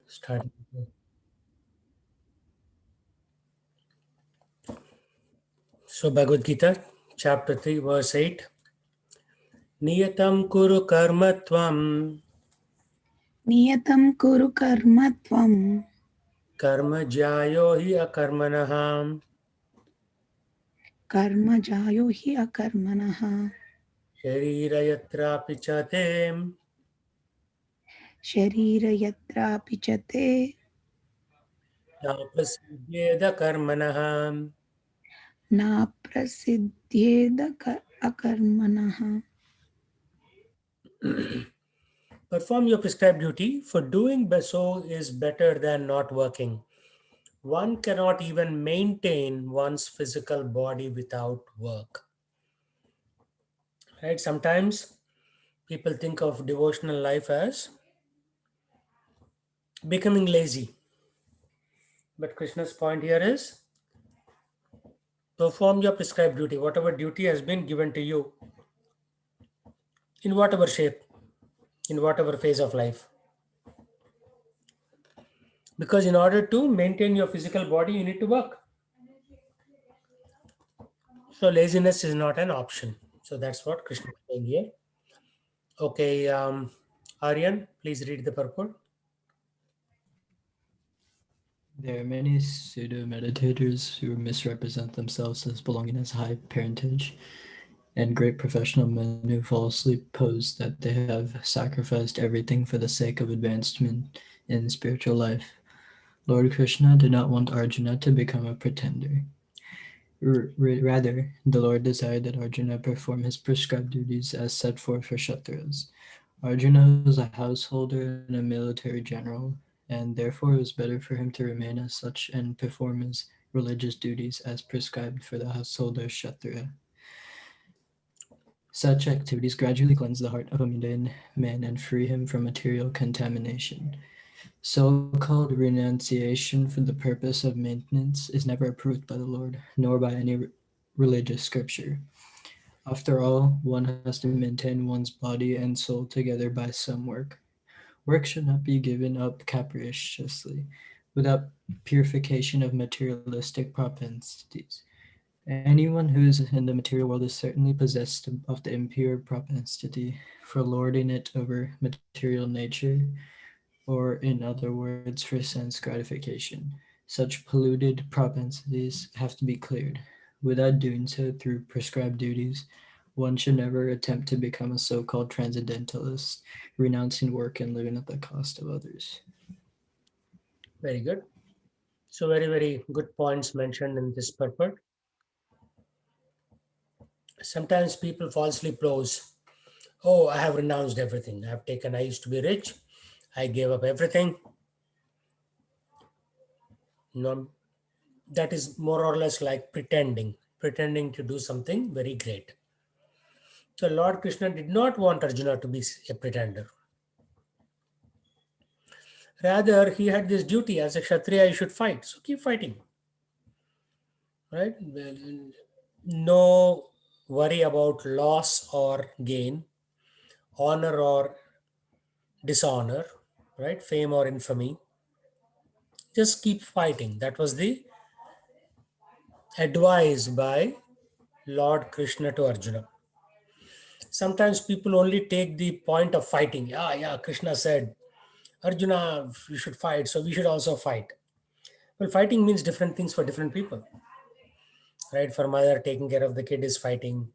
Starting. So Bhagavad Gita, chapter 3, verse 8. Niyatam kuru karma tvam नियतं कुरु कर्म त्वं karma jyayo hi akarmanaham कर्म जायो हि अकर्मणः sharira yatrapi cha te शरीरयत्रापि च ते na prasiddhyeda karmanaham. नाप्रसिद्ध्येद अकर्मणः. Perform your prescribed duty, for doing so is better than not working. One cannot even maintain one's physical body without work. Right? Sometimes people think of devotional life as becoming lazy. But Krishna's point here is perform your prescribed duty, whatever duty has been given to you, in whatever shape, in whatever phase of life. Because in order to maintain your physical body, you need to work. So laziness is not an option. So that's what Krishna is saying here. Okay, Aryan, please read the purport. There are many pseudo-meditators who misrepresent themselves as belonging as high parentage, and great professional men who falsely pose that they have sacrificed everything for the sake of advancement in spiritual life. Lord Krishna did not want Arjuna to become a pretender. Rather, the Lord desired that Arjuna perform his prescribed duties as set forth for Kshatriyas. Arjuna was a householder and a military general, and therefore it was better for him to remain as such and perform his religious duties as prescribed for the householder Kshatriya. Such activities gradually cleanse the heart of a mundane man and free him from material contamination. So-called renunciation for the purpose of maintenance is never approved by the Lord, nor by any religious scripture. After all, one has to maintain one's body and soul together by some work. Work should not be given up capriciously, without purification of materialistic propensities. Anyone who is in the material world is certainly possessed of the impure propensity for lording it over material nature, or in other words, for sense gratification. Such polluted propensities have to be cleared. Without doing so through prescribed duties, one should never attempt to become a so-called transcendentalist, renouncing work and living at the cost of others. Very good. So very, very good points mentioned in this purport. Sometimes people falsely pose, oh, I have renounced everything. I used to be rich. I gave up everything. No, that is more or less like pretending to do something very great. So Lord Krishna did not want Arjuna to be a pretender. Rather, he had this duty as a Kshatriya, he should fight. So keep fighting. Right? Well, no worry about loss or gain, honor or dishonor, right? Fame or infamy. Just keep fighting. That was the advice by Lord Krishna to Arjuna. Sometimes people only take the point of fighting. Yeah, Krishna said, Arjuna, you should fight, so we should also fight. Well, fighting means different things for different people, right? For mother, taking care of the kid is fighting.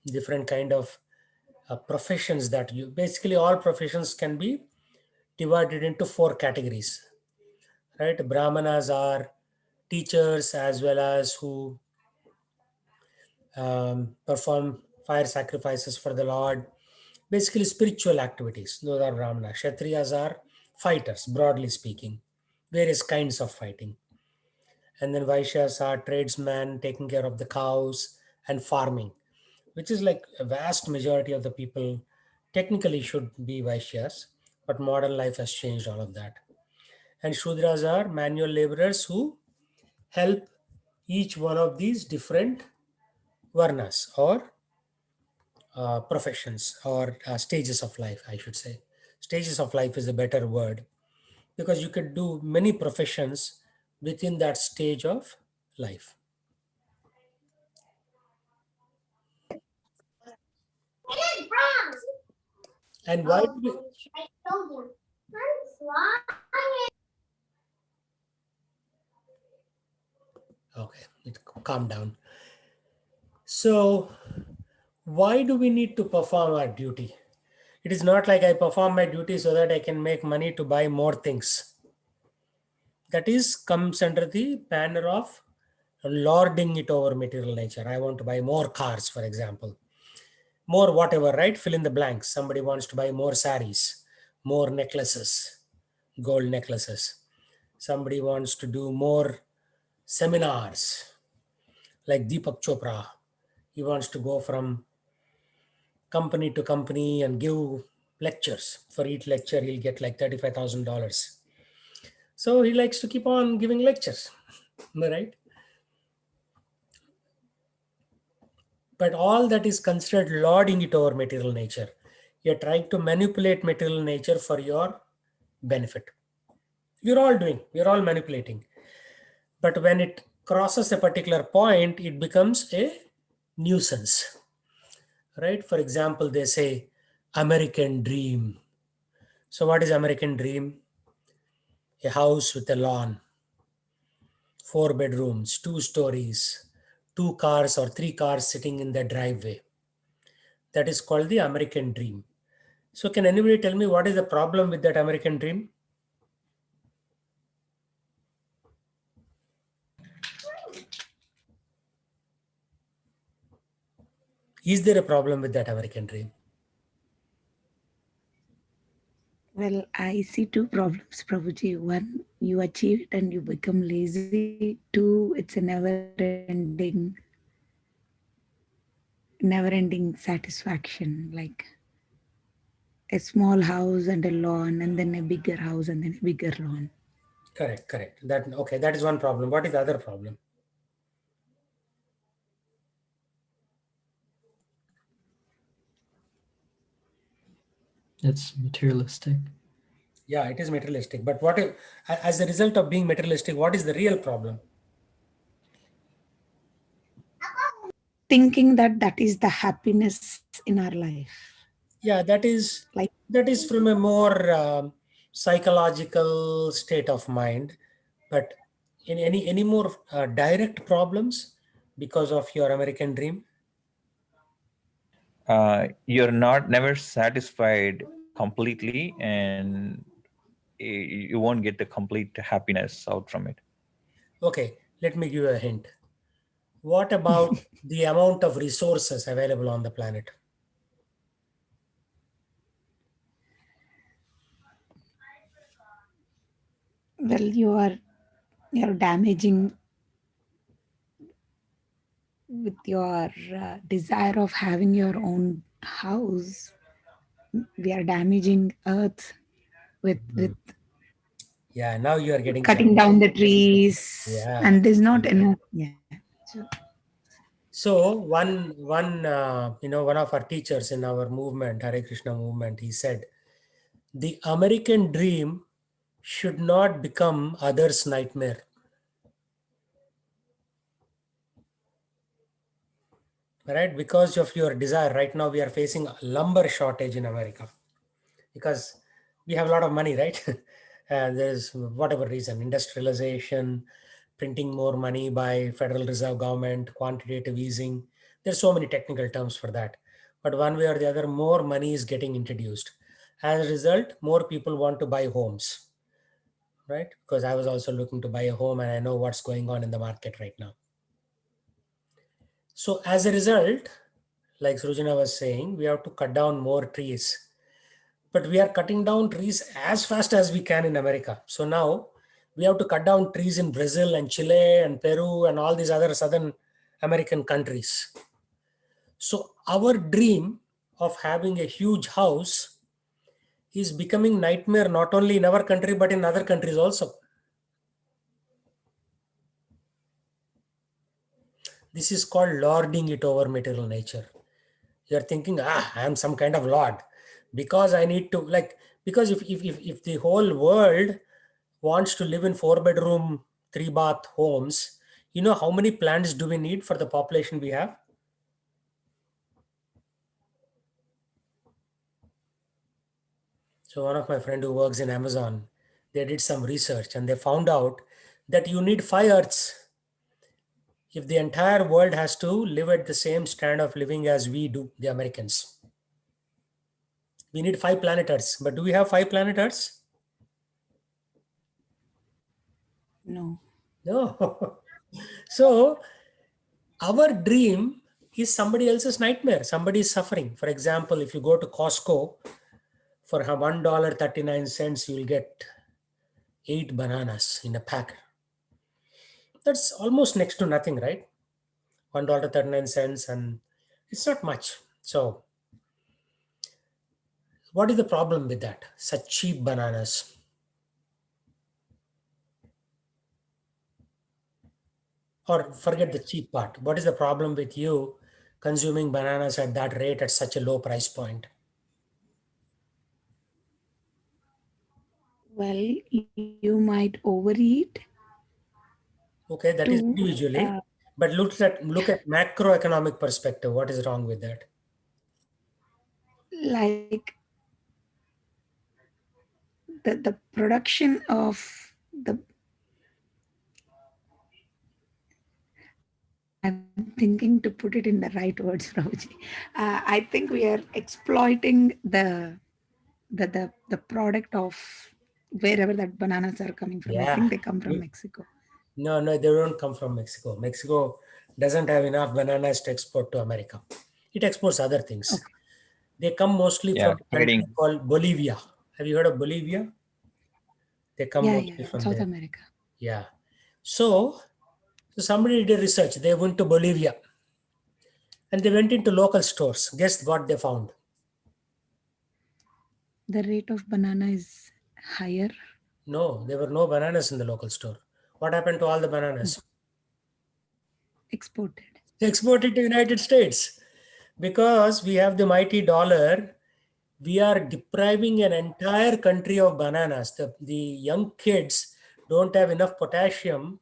Different kind of professions that you basically all professions can be divided into four categories, right? Brahmanas are teachers as well as who perform fire sacrifices for the Lord. Basically, spiritual activities. Those are Brahmana. Kshatriyas are fighters, broadly speaking, various kinds of fighting. And then Vaishyas are tradesmen taking care of the cows and farming, which is like a vast majority of the people technically should be Vaishyas, but modern life has changed all of that. And Shudras are manual laborers who help each one of these different varnas or professions or stages of life, I should say. Stages of life is a better word. because you could do many professions within that stage of life. And why do we, okay, calm down. So why do we need to perform our duty? It is not like I perform my duty so that I can make money to buy more things. That is comes under the banner of lording it over material nature. I want to buy more cars, for example, more whatever, right? Fill in the blanks. Somebody wants to buy more saris, more necklaces, gold necklaces. Somebody wants to do more seminars like Deepak Chopra. He wants to go from company to company and give lectures. For each lecture, he'll get like $35,000. So he likes to keep on giving lectures, right? But all that is considered lording it over material nature. You're trying to manipulate material nature for your benefit. We're all manipulating. But when it crosses a particular point, it becomes a nuisance, right? For example, they say American dream. So what is American dream? A house with a lawn, 4 bedrooms, 2 stories, 2 cars or 3 cars sitting in the driveway. That is called the American dream. So can anybody tell me what is the problem with that American dream? Is there a problem with that American dream? Well, I see two problems, Prabhuji. One, you achieve it and you become lazy. Two, it's a never-ending satisfaction. Like a small house and a lawn, and then a bigger house and then a bigger lawn. Correct. That is one problem. What is the other problem? It's materialistic. Yeah, it is materialistic. But what if, as a result of being materialistic, what is the real problem? Thinking that that is the happiness in our life. Yeah, that is Like, from a more psychological state of mind. But in any more direct problems because of your American dream? You're not never satisfied completely, and you won't get the complete happiness out from it. Okay, let me give you a hint. What about the amount of resources available on the planet? well, you're damaging with your desire of having your own house. We are damaging earth with Yeah, now you are getting cutting clever. down the trees, Yeah. and there's not enough. Yeah. So one of our teachers in our movement, Hare Krishna movement, he said, the American dream should not become others' nightmare. Right? Because of your desire. Right now we are facing a lumber shortage in America because we have a lot of money, right? And there's whatever reason, industrialization, printing more money by Federal Reserve government, quantitative easing. There's so many technical terms for that. But one way or the other, more money is getting introduced. As a result, more people want to buy homes, right? Because I was also looking to buy a home and I know what's going on in the market right now. So as a result, like Srujana was saying, we have to cut down more trees. But we are cutting down trees as fast as we can in America. So now we have to cut down trees in Brazil and Chile and Peru and all these other Southern American countries. So our dream of having a huge house is becoming nightmare not only in our country but in other countries also. This is called lording it over material nature. You're thinking, I am some kind of lord because I need to, like, because if the whole world wants to live in 4-bedroom, 3-bath homes, you know how many plants do we need for the population we have? So one of my friend who works in Amazon, they did some research and they found out that you need 5 Earths if the entire world has to live at the same standard of living as we do, the Americans. We need 5 planet Earths. But do we have 5 planet Earths? No. No. So our dream is somebody else's nightmare. Somebody is suffering. For example, if you go to Costco, for $1.39, you'll get 8 bananas in a pack. That's almost next to nothing, right? $1.39, and it's not much. So, what is the problem with that? Such cheap bananas. Or forget the cheap part. What is the problem with you consuming bananas at that rate at such a low price point? Well, you might overeat Okay, that is to individually. But look at macroeconomic perspective. What is wrong with that? like the production of the I'm thinking to put it in the right words, Rauji. I think we are exploiting the product of wherever that bananas are coming from. I Yeah. think they come from Mexico. No, no, they don't come from Mexico. Mexico doesn't have enough bananas to export to America. It exports other things. Okay. They come mostly Yeah, from a country trading. called Bolivia. Have you heard of Bolivia? They come Yeah, mostly yeah, from South there. America. Yeah. So somebody did research. They went to Bolivia and they went into local stores. Guess what they found? The rate of banana is higher. No, there were no bananas in the local store. What happened to all the Oh, bananas? exported. They exported to United States. Because we have the mighty dollar, we are depriving an entire country of bananas. The young kids don't have enough potassium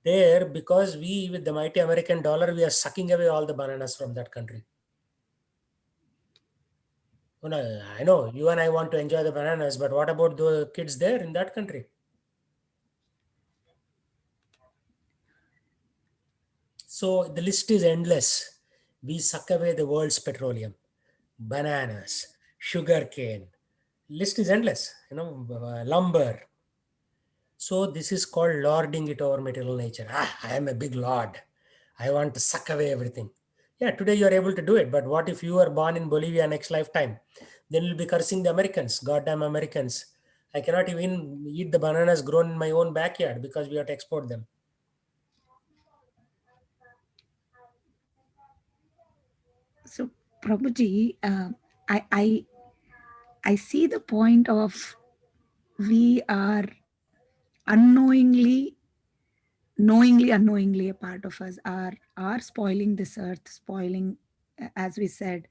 there because we, with the mighty American dollar, we are sucking away all the bananas from that country. Oh, no, I know you and I want to enjoy the bananas, but what about the kids there in that country? So the list is endless. We suck away the world's petroleum, bananas, sugarcane. List is endless. Lumber. So this is called lording it over material nature. I am a big lord. I want to suck away everything. Yeah, today you are able to do it. But what if you are born in Bolivia next lifetime? Then you'll be cursing the Americans, goddamn Americans. I cannot even eat the bananas grown in my own backyard because we have to export them. So, Prabhuji, I see the point of we are unknowingly, knowingly, unknowingly, a part of us are spoiling this earth, spoiling, as we said.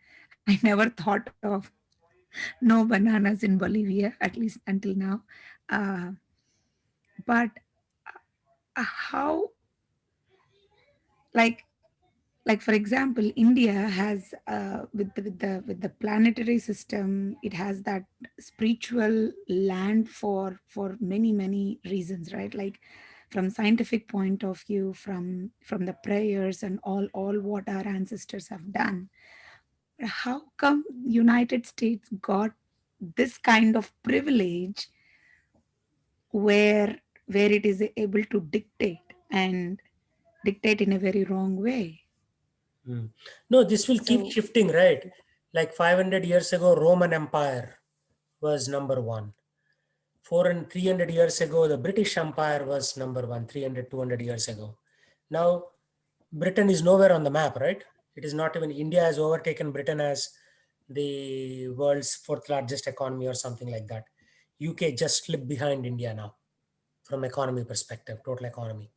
I never thought of no bananas in Bolivia, at least until now. Uh, but how, like, like for example, India has with the planetary system, it has that spiritual land for many reasons, right? Like from scientific point of view, from the prayers and all what our ancestors have done. How come United States got this kind of privilege where it is able to and dictate in a very wrong way? Hmm. No, this will keep So shifting, right? Like 500 years ago, Roman Empire was number one. 300 years ago, the British Empire was number one, 300, 200 years ago. Now, Britain is nowhere on the map, right? It is not even, India has overtaken Britain as the world's fourth largest economy or something like that. UK just slipped behind India now from economy perspective, total economy.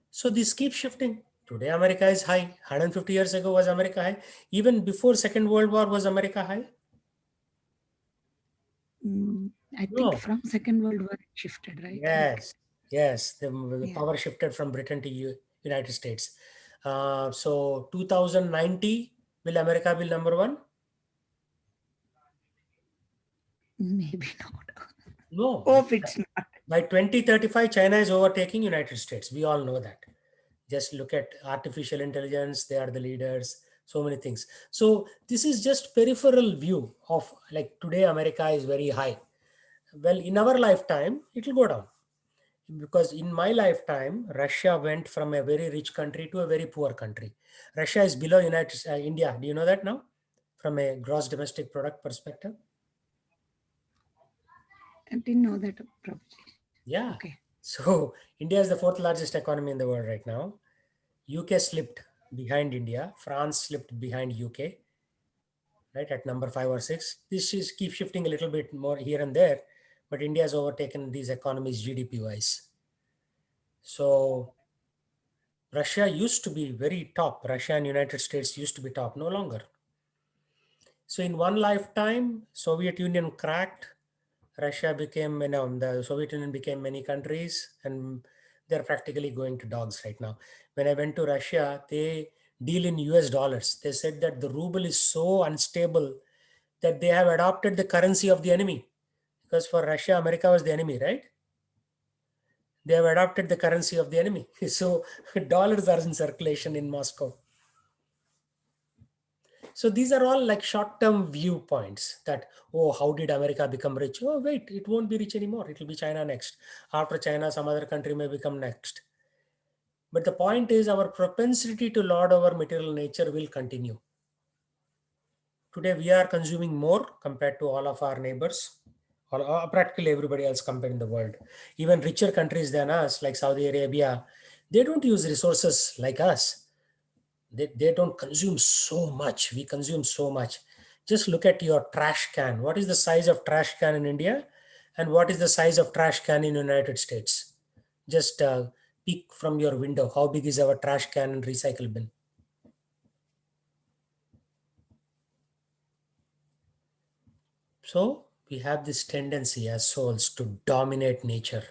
So this keeps shifting. Today, America is high. 150 years ago was America high. Even before Second World War was America high. I think No. from Second World War it shifted, right? Like, Yes. The yeah. power shifted from Britain to United States. So 2090, will America be number one? Maybe not. No. Hope it's not. By 2035, China is overtaking United States. We all know that. Just look at artificial intelligence. They are the leaders. So many things. So this is just peripheral view of, like, today America is very high. Well, in our lifetime, it will go down. Because in my lifetime, Russia went from a very rich country to a very poor country. Russia is below India. Do you know that now? From a gross domestic product perspective? I didn't know that probably. Yeah. Okay. So India is the fourth largest economy in the world right now. UK slipped behind India. France slipped behind UK, right, at number 5 or 6. This is keep shifting a little bit more here and there, but India has overtaken these economies GDP wise. So Russia used to be very top. Russia and United States used to be top, no longer. So in one lifetime, Soviet Union cracked. Russia became, the Soviet Union became many countries, and they're practically going to dogs right now. When I went to Russia, they deal in US dollars. They said that the ruble is so unstable that they have adopted the currency of the enemy. Because for Russia, America was the enemy, right? They have adopted the currency of the enemy. So dollars are in circulation in Moscow. So these are all like short-term viewpoints that, oh, how did America become rich? Oh, wait, it won't be rich anymore. It will be China next. After China, some other country may become next. But the point is, our propensity to lord over material nature will continue. Today, we are consuming more compared to all of our neighbors, or practically everybody else compared in the world. Even richer countries than us, like Saudi Arabia, they don't use resources like us. They don't consume so much. We consume so much. Just look at your trash can. What is the size of trash can in India, and what is the size of trash can in United States? Just peek from your window. How big is our trash can and recycle bin? So we have this tendency as souls to dominate nature,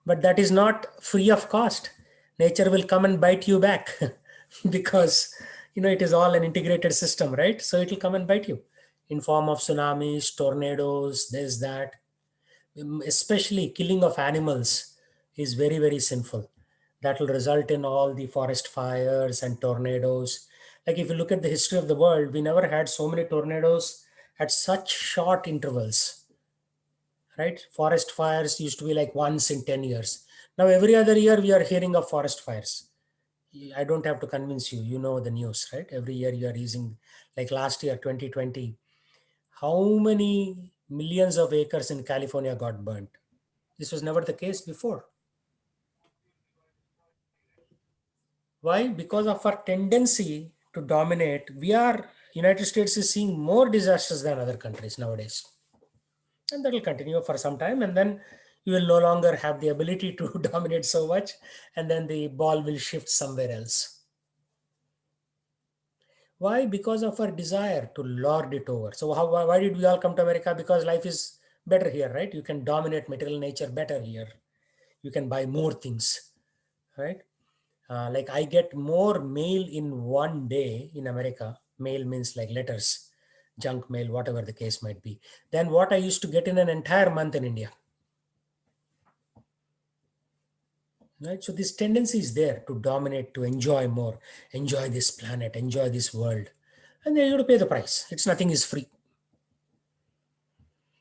but that is not free of cost. Nature will come and bite you back because it is all an integrated system, right? So it will come and bite you in form of tsunamis, tornadoes, this, that. Especially killing of animals is very, very sinful. That will result in all the forest fires and tornadoes. Like, if you look at the history of the world, we never had so many tornadoes at such short intervals, right? Forest fires used to be like once in 10 years. Now, every other year, we are hearing of forest fires. I don't have to convince you. You know the news, right? Every year you are using, like last year, 2020, how many millions of acres in California got burnt? This was never the case before. Why? Because of our tendency to dominate, United States is seeing more disasters than other countries nowadays. And that will continue for some time. And then you will no longer have the ability to dominate so much. And then the ball will shift somewhere else. Why? Because of our desire to lord it over. So why did we all come to America? Because life is better here, right? You can dominate material nature better here. You can buy more things, right? Like, I get more mail in one day in America. Mail means like letters, junk mail, whatever the case might be, than what I used to get in an entire month in India. Right? So this tendency is there to dominate, to enjoy more, enjoy this planet, enjoy this world. And then you have to pay the price. Nothing is free.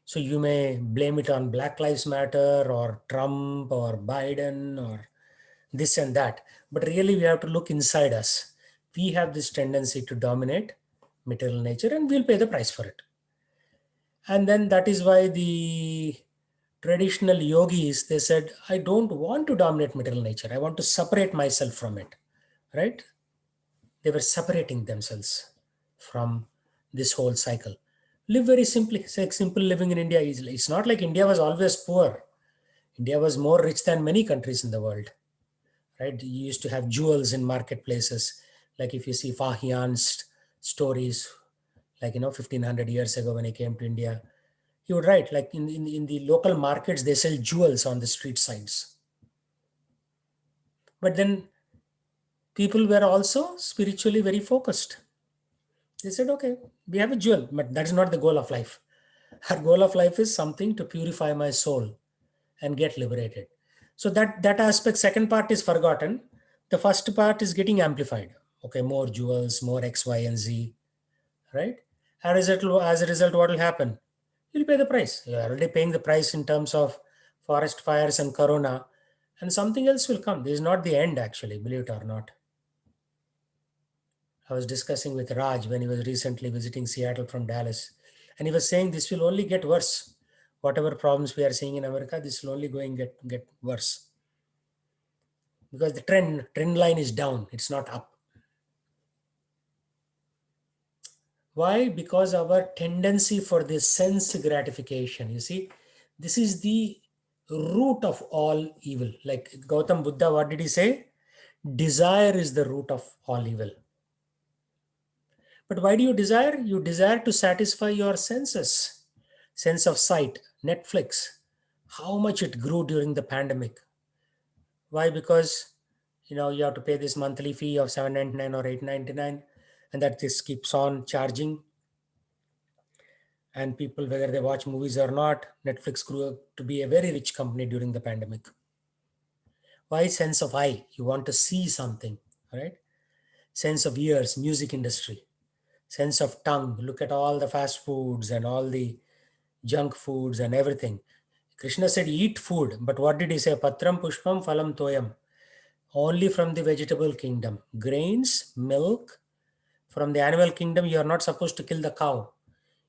So you may blame it on Black Lives Matter or Trump or Biden or this and that. But really, we have to look inside us. We have this tendency to dominate material nature, and we'll pay the price for it. And then that is why the traditional yogis, they said, I don't want to dominate material nature. I want to separate myself from it, right? They were separating themselves from this whole cycle. Live very simply. It's like simple living in India. It's not like India was always poor. India was more rich than many countries in the world, right? You used to have jewels in marketplaces. Like, if you see Fahian's stories, like, 1500 years ago when he came to India, He would write, like in the local markets, they sell jewels on the street sides. But then people were also spiritually very focused. They said, okay, we have a jewel, but that is not the goal of life. Our goal of life is something to purify my soul and get liberated. So that aspect, second part is forgotten. The first part is getting amplified. Okay, more jewels, more X, Y, and Z, right? As a result, what will happen? You'll pay the price. You're already paying the price in terms of forest fires and corona, and something else will come. This is not the end, actually, believe it or not. I was discussing with Raj when he was recently visiting Seattle from Dallas, and he was saying this will only get worse. Whatever problems we are seeing in America, this will only going get worse because the trend line is down. It's not up. Why? Because our tendency for this sense gratification. You see, this is the root of all evil. Like Gautam Buddha, what did he say? Desire is the root of all evil. But why do you desire? You desire to satisfy your senses. Sense of sight, Netflix, how much it grew during the pandemic. Why? Because you have to pay this monthly fee of $7.99 or $8.99, and that this keeps on charging. And people, whether they watch movies or not, Netflix grew up to be a very rich company during the pandemic. Why? Sense of eye. You want to see something, right? Sense of ears, music industry. Sense of tongue. Look at all the fast foods and all the junk foods and everything. Krishna said, eat food. But what did he say? Patram pushpam phalam toyam. Only from the vegetable kingdom. Grains, milk. From the animal kingdom, you are not supposed to kill the cow.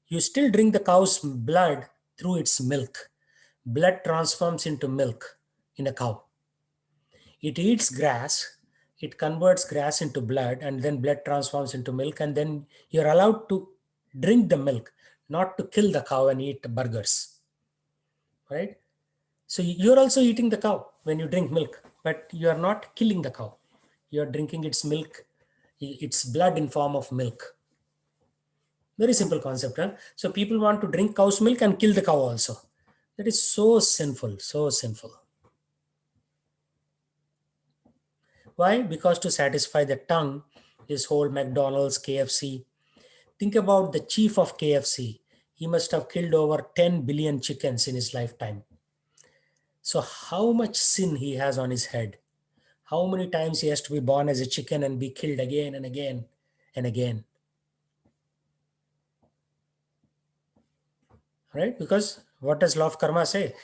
You still drink the cow's blood through its milk. Blood transforms into milk in a cow. It eats grass, it converts grass into blood, and then blood transforms into milk, and then you're allowed to drink the milk, not to kill the cow and eat burgers. Right? So you're also eating the cow when you drink milk, but you are not killing the cow. You're drinking its milk, its blood in form of milk. Very simple concept. Huh? So people want to drink cow's milk and kill the cow also. That is so sinful, so sinful. Why? Because to satisfy the tongue, this whole McDonald's, KFC. Think about the chief of KFC. He must have killed over 10 billion chickens in his lifetime. So how much sin he has on his head? How many times he has to be born as a chicken and be killed again and again and again? Right? Because what does law of karma say?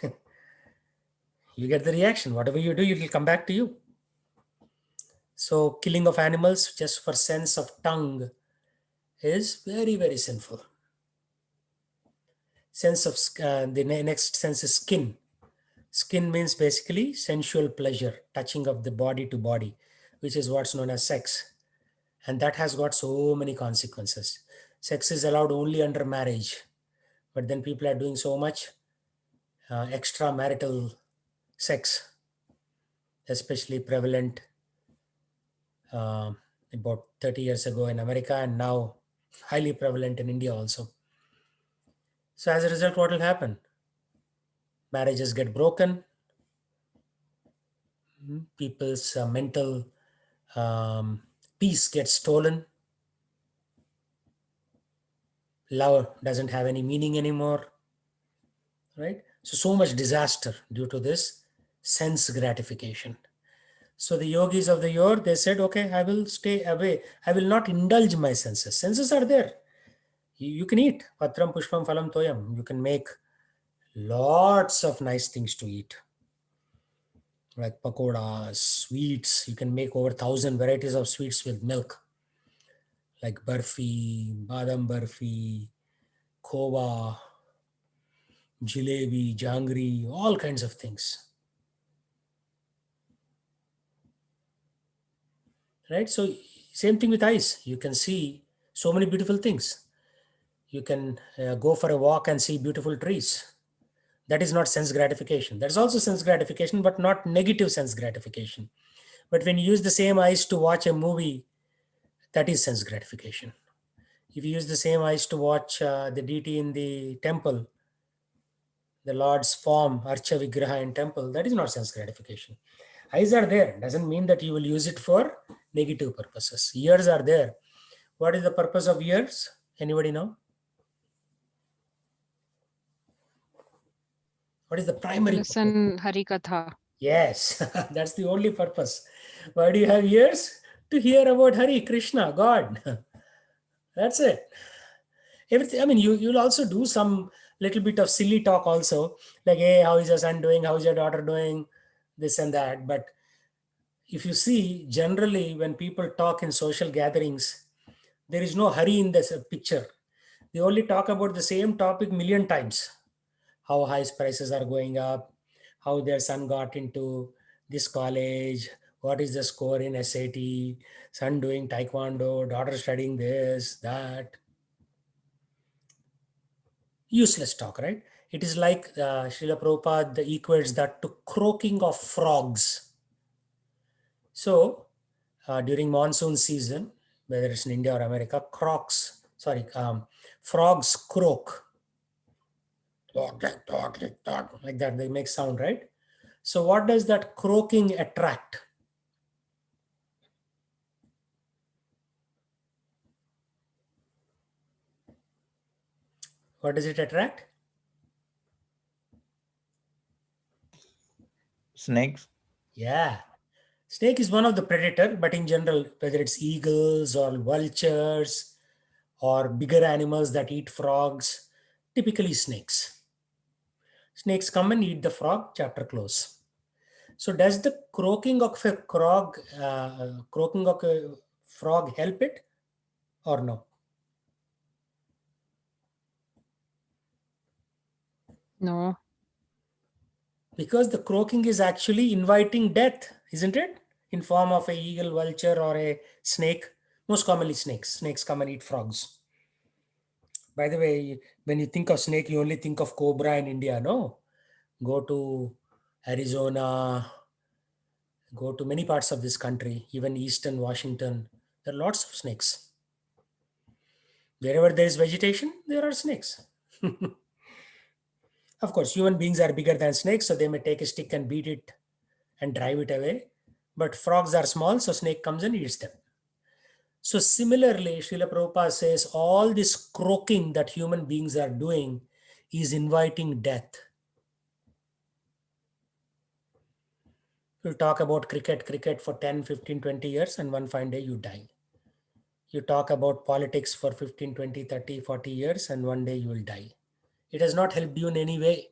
You get the reaction. Whatever you do, it will come back to you. So killing of animals just for sense of tongue is very, very sinful. Sense of the next sense is skin. Skin means basically sensual pleasure, touching of the body to body, which is what's known as sex. And that has got so many consequences. Sex is allowed only under marriage, but then people are doing so much extramarital sex, especially prevalent about 30 years ago in America, and now highly prevalent in India also. So as a result, what will happen? Marriages get broken. People's mental peace gets stolen. Love doesn't have any meaning anymore. Right? So much disaster due to this sense gratification. So the yogis of the yore, they said, okay, I will stay away. I will not indulge my senses. Senses are there. You can eat. Patram pushpam phalam toyam. You can make lots of nice things to eat. Like pakoras, sweets. You can make over 1,000 varieties of sweets with milk. Like barfi, badam barfi, khova, jalebi, jangri, all kinds of things. Right? So same thing with eyes. You can see so many beautiful things. You can go for a walk and see beautiful trees. That is not sense gratification. That is also sense gratification, but not negative sense gratification. But when you use the same eyes to watch a movie, that is sense gratification. If you use the same eyes to watch the deity in the temple, the Lord's form, Archa Vigraha in temple, that is not sense gratification. Eyes are there, doesn't mean that you will use it for negative purposes. Ears are there. What is the purpose of ears? Anybody know? What is the To primary purpose? listen Hari Katha. Yes, that's the only purpose. Why do you have ears? To hear about Hari, Krishna, God. That's it. Everything. I mean, you'll also do some little bit of silly talk also, like, hey, how is your son doing? How is your daughter doing? This and that. But if you see, generally, when people talk in social gatherings, there is no hurry in this picture. They only talk about the same topic million times. How high prices are going up, how their son got into this college, what is the score in SAT, son doing taekwondo, daughter studying this, that. Useless talk, right? It is like Srila Prabhupada equates that to croaking of frogs. So during monsoon season, whether it's in India or America, frogs croak. Like that, they make sound, right? So what does that croaking attract? What does it attract? Snakes. Yeah. Snake is one of the predator, but in general, whether it's eagles or vultures or bigger animals that eat frogs, typically snakes. Snakes come and eat the frog, chapter close. So does the croaking of a frog help it or no? No. Because the croaking is actually inviting death, isn't it? In form of a eagle, vulture, or a snake. Most commonly snakes. Snakes come and eat frogs. By the way, when you think of snake, you only think of cobra in India, no? Go to Arizona, go to many parts of this country, even eastern Washington. There are lots of snakes. Wherever there is vegetation, there are snakes. Of course, human beings are bigger than snakes, so they may take a stick and beat it and drive it away. But frogs are small, so snake comes and eats them. So similarly, Srila Prabhupada says all this croaking that human beings are doing is inviting death. You talk about cricket for 10, 15, 20 years, and one fine day you die. You talk about politics for 15, 20, 30, 40 years, and one day you will die. It has not helped you in any way.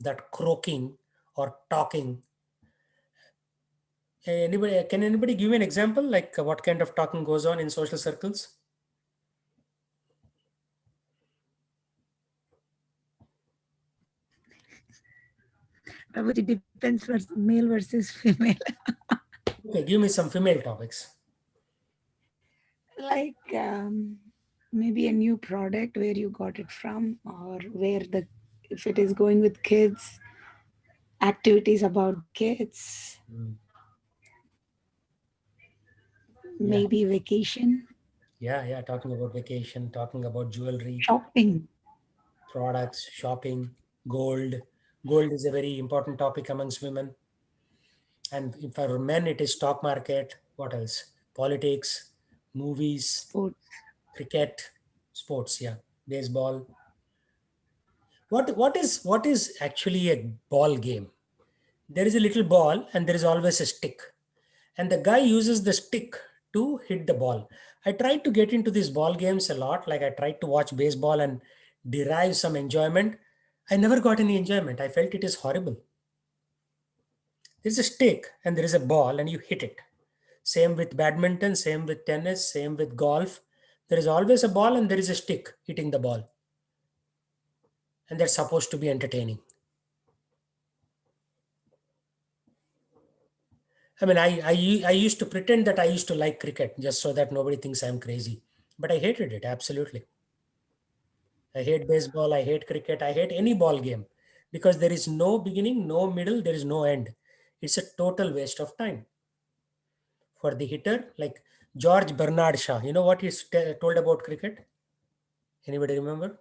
That croaking or talking. Can anybody give me an example, like what kind of talking goes on in social circles? Prabhuji, it depends for male versus female. Okay, give me some female topics. Like maybe a new product, where you got it from, or if it is going with kids, activities about kids, maybe vacation, Yeah, talking about vacation, talking about jewelry, shopping. products, shopping, gold. Gold is a very important topic amongst women. And for men, it is stock market. What else? Politics, movies, Sports. cricket, sports. Yeah, baseball. What is actually a ball game? There is a little ball and there is always a stick, and the guy uses the stick to hit the ball. I tried to get into these ball games a lot. Like I tried to watch baseball and derive some enjoyment. I never got any enjoyment. I felt it is horrible. There's a stick and there is a ball and you hit it. Same with badminton, same with tennis, same with golf. There is always a ball and there is a stick hitting the ball. And that's supposed to be entertaining. I mean, I used to pretend that I used to like cricket just so that nobody thinks I'm crazy. But I hated it, absolutely. I hate baseball, I hate cricket, I hate any ball game because there is no beginning, no middle, there is no end. It's a total waste of time. For the hitter, like George Bernard Shaw, you know what he's told about cricket? Anybody remember?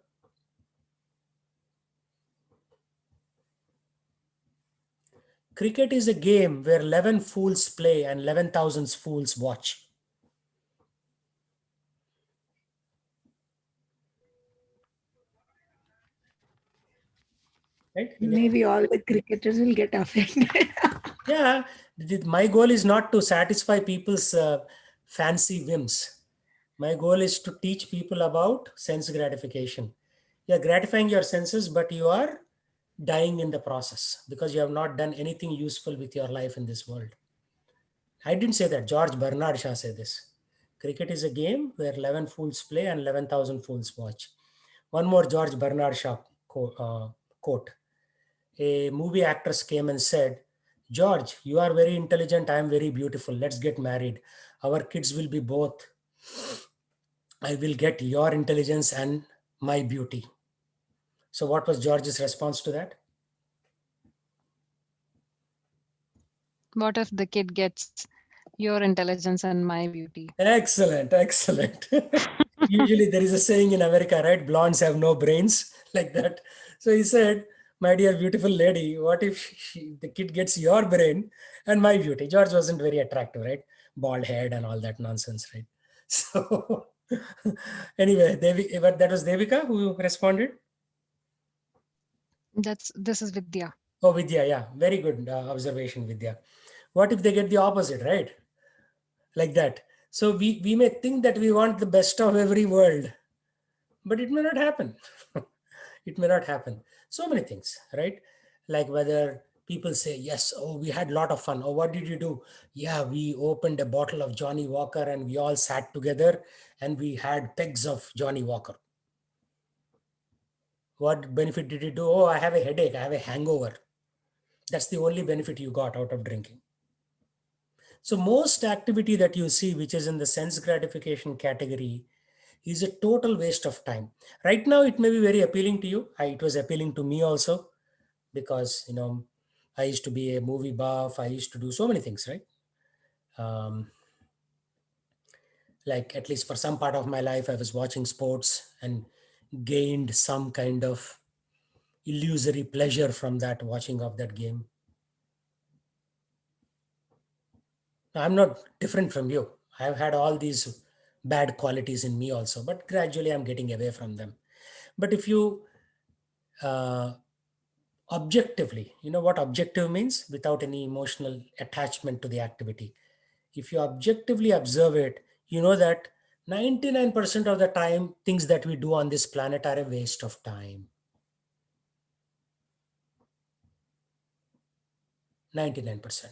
Cricket is a game where 11 fools play and 11,000 fools watch. Right? Maybe all the cricketers will get offended. Yeah, my goal is not to satisfy people's fancy whims. My goal is to teach people about sense gratification. You're gratifying your senses, but you are dying in the process because you have not done anything useful with your life in this world. I didn't say that. George Bernard Shaw said this. Cricket is a game where 11 fools play and 11,000 fools watch. One more George Bernard Shaw quote. A movie actress came and said, George, you are very intelligent. I am very beautiful. Let's get married. Our kids will be both. I will get your intelligence and my beauty. So, what was George's response to that? What if the kid gets your intelligence and my beauty? Excellent, excellent. Usually, there is a saying in America, right? Blondes have no brains, like that. So, he said, my dear beautiful lady, what if the kid gets your brain and my beauty? George wasn't very attractive, right? Bald head and all that nonsense, right? So, anyway, but that was Devika who responded. This is Vidya. Oh, Vidya, yeah, very good observation, Vidya. What if they get the opposite, right? Like that. So we may think that we want the best of every world, but it may not happen. It may not happen. So many things, right? Like whether people say, yes, oh, we had a lot of fun. Oh, what did you do? Yeah, we opened a bottle of Johnny Walker and we all sat together and we had pegs of Johnny Walker. What benefit did you do? Oh, I have a headache. I have a hangover. That's the only benefit you got out of drinking. So most activity that you see, which is in the sense gratification category, is a total waste of time. Right now, it may be very appealing to you. It was appealing to me also because, I used to be a movie buff. I used to do so many things, right? Like at least for some part of my life, I was watching sports and gained some kind of illusory pleasure from that watching of that game. I'm not different from you. I've had all these bad qualities in me also, but gradually I'm getting away from them. But if you uh, objectively, you know what objective means? Without any emotional attachment to the activity. If you objectively observe it, you know that 99% of the time, things that we do on this planet are a waste of time. 99%.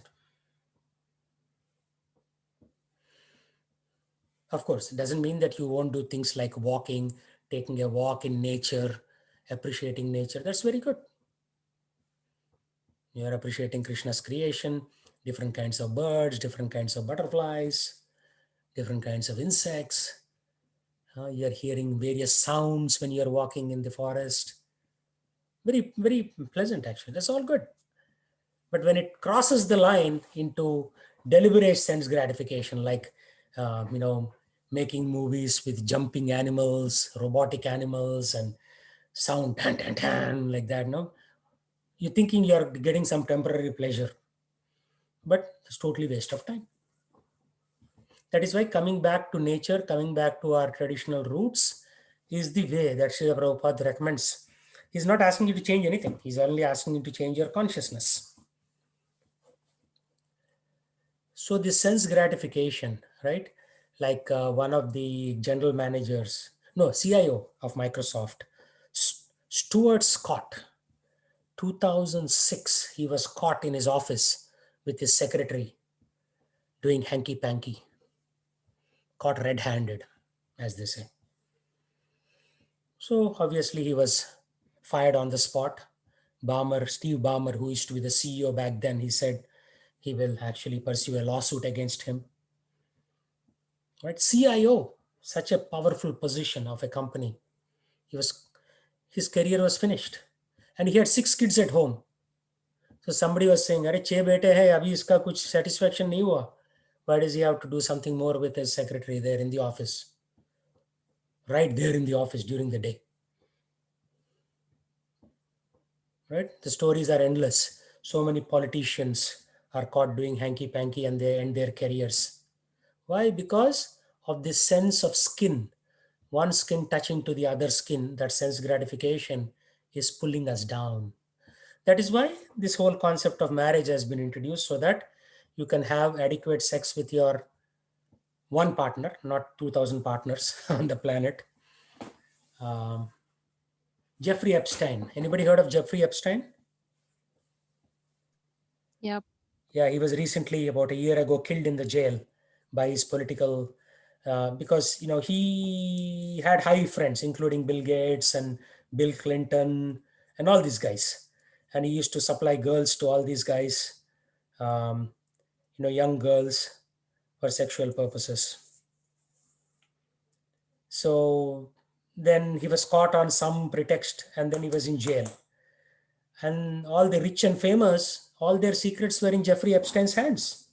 Of course, it doesn't mean that you won't do things like walking, taking a walk in nature, appreciating nature. That's very good. You're appreciating Krishna's creation, different kinds of birds, different kinds of butterflies, different kinds of insects. You're hearing various sounds when you're walking in the forest. Very, very pleasant, actually. That's all good. But when it crosses the line into deliberate sense gratification, like, making movies with jumping animals, robotic animals, and sound, tan, tan, tan, like that, no? You're thinking you're getting some temporary pleasure, but it's totally waste of time. That is why coming back to nature, coming back to our traditional roots is the way that Srila Prabhupada recommends. He's not asking you to change anything. He's only asking you to change your consciousness. So the sense gratification, right? Like one of the general managers, no, CIO of Microsoft, Stuart Scott, 2006, he was caught in his office with his secretary doing hanky-panky, caught red-handed, as they say. So obviously he was fired on the spot. Steve Ballmer, who used to be the CEO back then, he said he will actually pursue a lawsuit against him. Right? CIO, such a powerful position of a company. His career was finished. And he had 6 kids at home. So somebody was saying, अरे 6 बेटे हैं अभी इसका कुछ satisfaction नहीं हुआ. Why does he have to do something more with his secretary there in the office? Right there in the office during the day. Right? The stories are endless. so many politicians are caught doing hanky-panky and they end their careers. Why? Because of this sense of skin. One skin touching to the other skin, that sense gratification is pulling us down. That is why this whole concept of marriage has been introduced, so that you can have adequate sex with your one partner, not 2,000 partners on the planet. Um, Jeffrey Epstein. Anybody heard of Jeffrey Epstein? Yep. Yeah, he was recently, about a year ago, killed in the jail by his political, because he had high friends, including Bill Gates and Bill Clinton and all these guys, and he used to supply girls to all these guys, um, young girls, for sexual purposes. So then he was caught on some pretext, and then he was in jail. And all the rich and famous, all their secrets were in Jeffrey Epstein's hands.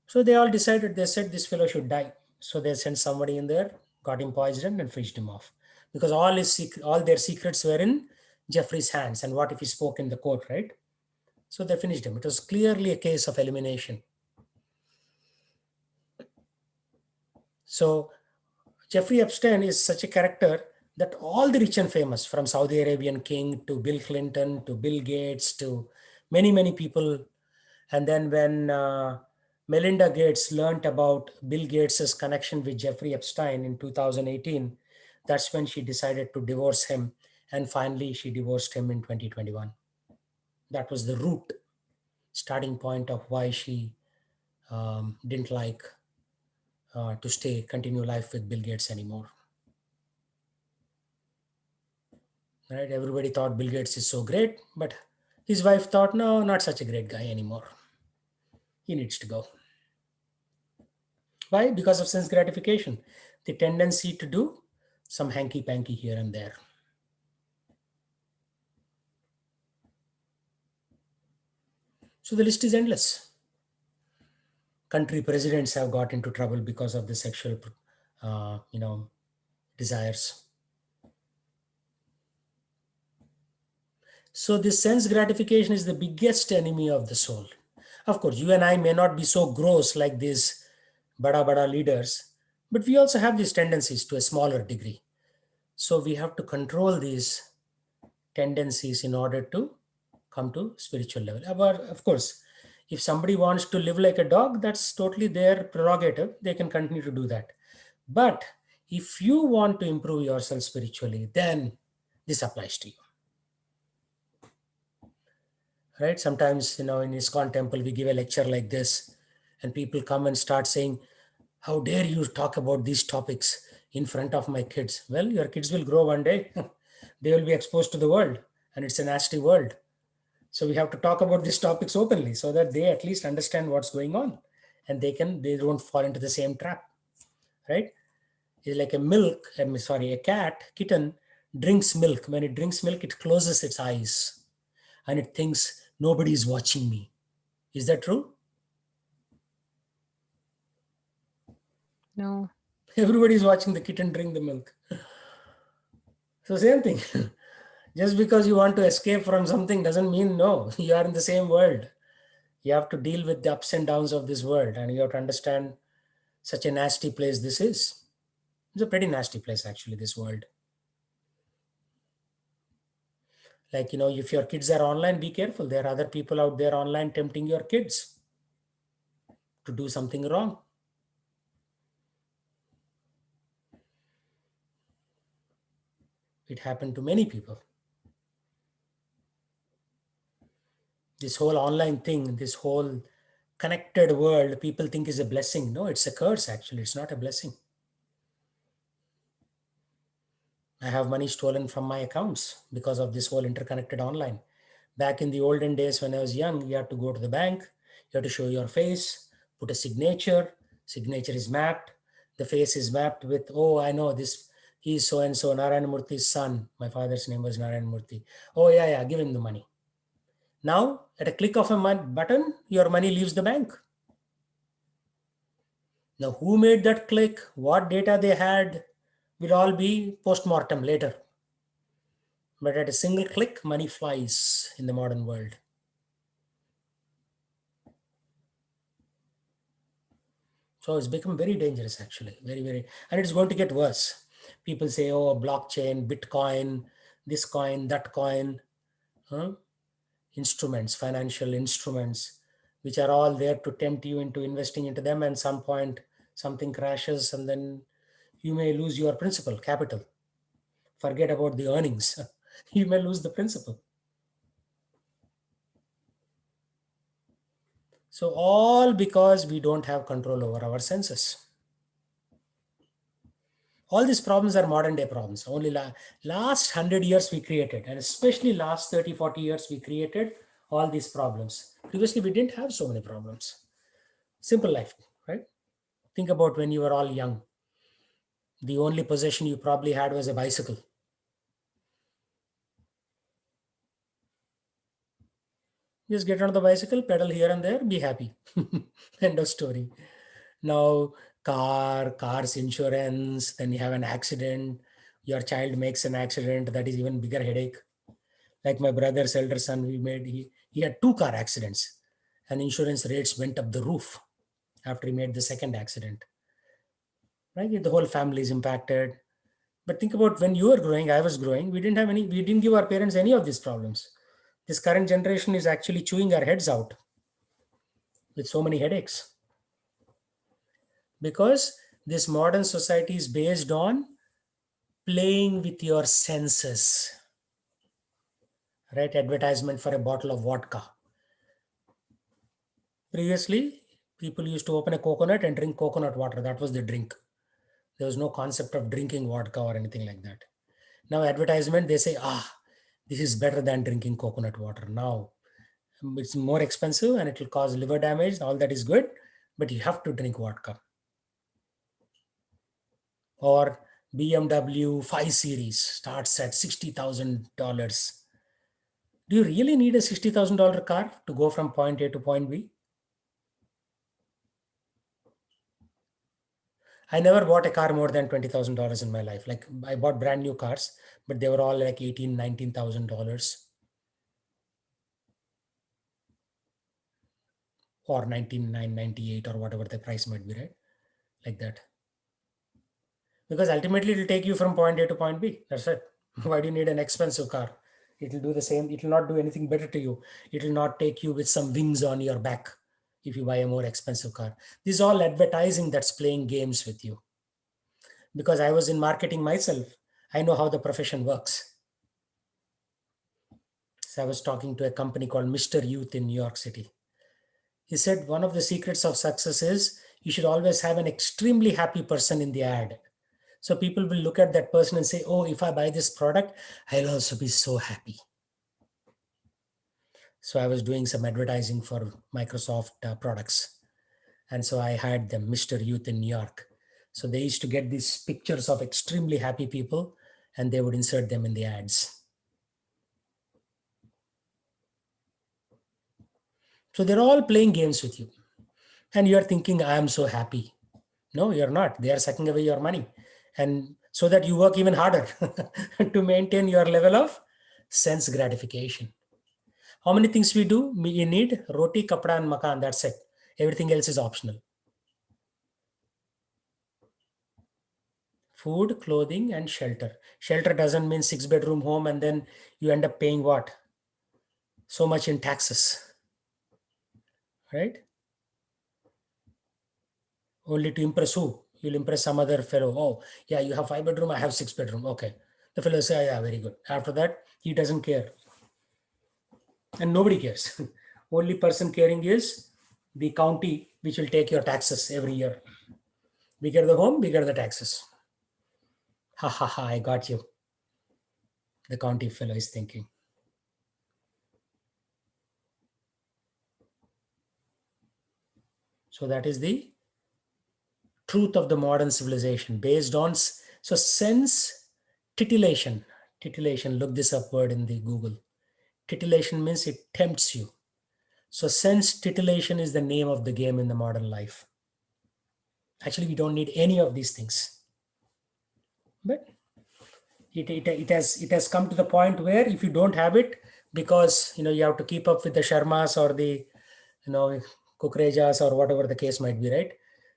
So they all decided, they said this fellow should die. So they sent somebody in there, got him poisoned and finished him off. Because all their secrets were in Jeffrey's hands. And what if he spoke in the court, right? So they finished him. It was clearly a case of elimination. So Jeffrey Epstein is such a character that all the rich and famous, from Saudi Arabian king to Bill Clinton to Bill Gates to many, many people. And then when Melinda Gates learned about Bill Gates's connection with Jeffrey Epstein in 2018, that's when she decided to divorce him. And finally, she divorced him in 2021. That was the root starting point of why she didn't like to continue life with Bill Gates anymore. Right? Everybody thought Bill Gates is so great, but his wife thought, no, not such a great guy anymore. He needs to go. Why? Because of sense gratification. The tendency to do some hanky-panky here and there. So the list is endless. Country presidents have got into trouble because of the sexual, desires. So this sense gratification is the biggest enemy of the soul. Of course, you and I may not be so gross like these bada leaders, but we also have these tendencies to a smaller degree. So we have to control these tendencies in order to come to spiritual level. But of course, if somebody wants to live like a dog, that's totally their prerogative. They can continue to do that. But if you want to improve yourself spiritually, then this applies to you. Right? Sometimes, in ISKCON temple, we give a lecture like this, and people come and start saying, how dare you talk about these topics in front of my kids? Well, your kids will grow one day. They will be exposed to the world, and it's a nasty world. So we have to talk about these topics openly so that they at least understand what's going on, and they don't fall into the same trap, right? It's like a kitten drinks milk. When it drinks milk, it closes its eyes and it thinks nobody is watching me. Is that true? No. Everybody is watching the kitten drink the milk. So same thing. Just because you want to escape from something doesn't mean no. You are in the same world. You have to deal with the ups and downs of this world, and you have to understand such a nasty place this is. It's a pretty nasty place, actually, this world. Like, if your kids are online, be careful. There are other people out there online tempting your kids to do something wrong. It happened to many people. This whole online thing, this whole connected world, people think is a blessing. No, it's a curse, actually. It's not a blessing. I have money stolen from my accounts because of this whole interconnected online. Back in the olden days when I was young, you had to go to the bank, you have to show your face, put a signature is mapped, the face is mapped with, oh, I know this, he's so-and-so, Narayana Murthy's son. My father's name was Narayana Murthy. Oh, yeah, give him the money. Now, at a click of a button, your money leaves the bank. Now, who made that click, what data they had, will all be post-mortem later. But at a single click, money flies in the modern world. So it's become very dangerous, actually. Very, very. And it's going to get worse. People say, oh, blockchain, Bitcoin, this coin, that coin. Huh? Instruments, financial instruments, which are all there to tempt you into investing into them. And some point, something crashes, and then you may lose your principal, capital. Forget about the earnings. You may lose the principal. So all because we don't have control over our senses. All these problems are modern day problems. Only last 100 years we created, and especially last 30, 40 years we created all these problems. Previously, we didn't have so many problems. Simple life, right? Think about when you were all young. The only possession you probably had was a bicycle. Just get on the bicycle, pedal here and there, be happy. End of story. Now, cars insurance, then you have an accident, your child makes an accident, that is even bigger headache. Like my brother's elder son, he had 2 car accidents, and insurance rates went up the roof after he made the second accident. Right? The whole family is impacted. But think about when you were growing, I was growing, we didn't give our parents any of these problems. This current generation is actually chewing our heads out with so many headaches. Because this modern society is based on playing with your senses. Right? Advertisement for a bottle of vodka. Previously, people used to open a coconut and drink coconut water. That was the drink. There was no concept of drinking vodka or anything like that. Now, advertisement, they say, this is better than drinking coconut water. Now, it's more expensive and it will cause liver damage. All that is good, but you have to drink vodka. Or BMW 5 Series starts at $60,000. Do you really need a $60,000 car to go from point A to point B? I never bought a car more than $20,000 in my life. Like I bought brand new cars, but they were all like $18,000, $19,000 or 19,998 or whatever the price might be, right? Like that. Because ultimately it will take you from point A to point B. That's it. Why do you need an expensive car? It will do the same. It will not do anything better to you. It will not take you with some wings on your back if you buy a more expensive car. This is all advertising that's playing games with you. Because I was in marketing myself, I know how the profession works. So I was talking to a company called Mr. Youth in New York City. He said one of the secrets of success is you should always have an extremely happy person in the ad. So people will look at that person and say, oh, if I buy this product, I'll also be so happy. So I was doing some advertising for Microsoft products. And so I hired them, Mr. Youth in New York. So they used to get these pictures of extremely happy people and they would insert them in the ads. So they're all playing games with you. And you're thinking, I am so happy. No, you're not. They are sucking away your money. And so that you work even harder to maintain your level of sense gratification. How many things we do? You need roti, kapda, and makan. That's it. Everything else is optional. Food, clothing, and shelter. Shelter doesn't mean 6-bedroom home and then you end up paying what? So much in taxes. Right? Only to impress who? You'll impress some other fellow. Oh, yeah, you have 5-bedroom, I have 6-bedroom. Okay. The fellow say, yeah, very good. After that, he doesn't care. And nobody cares. Only person caring is the county, which will take your taxes every year. Bigger the home, bigger the taxes. Ha ha ha, I got you. The county fellow is thinking. So that is the truth of the modern civilization based on, so sense titillation. Titillation, look this up word in the Google. Titillation means it tempts you. So sense titillation is the name of the game in the modern life. Actually, we don't need any of these things. But it has come to the point where if you don't have it, because you have to keep up with the Sharmas or the Kukrejas or whatever the case might be, right?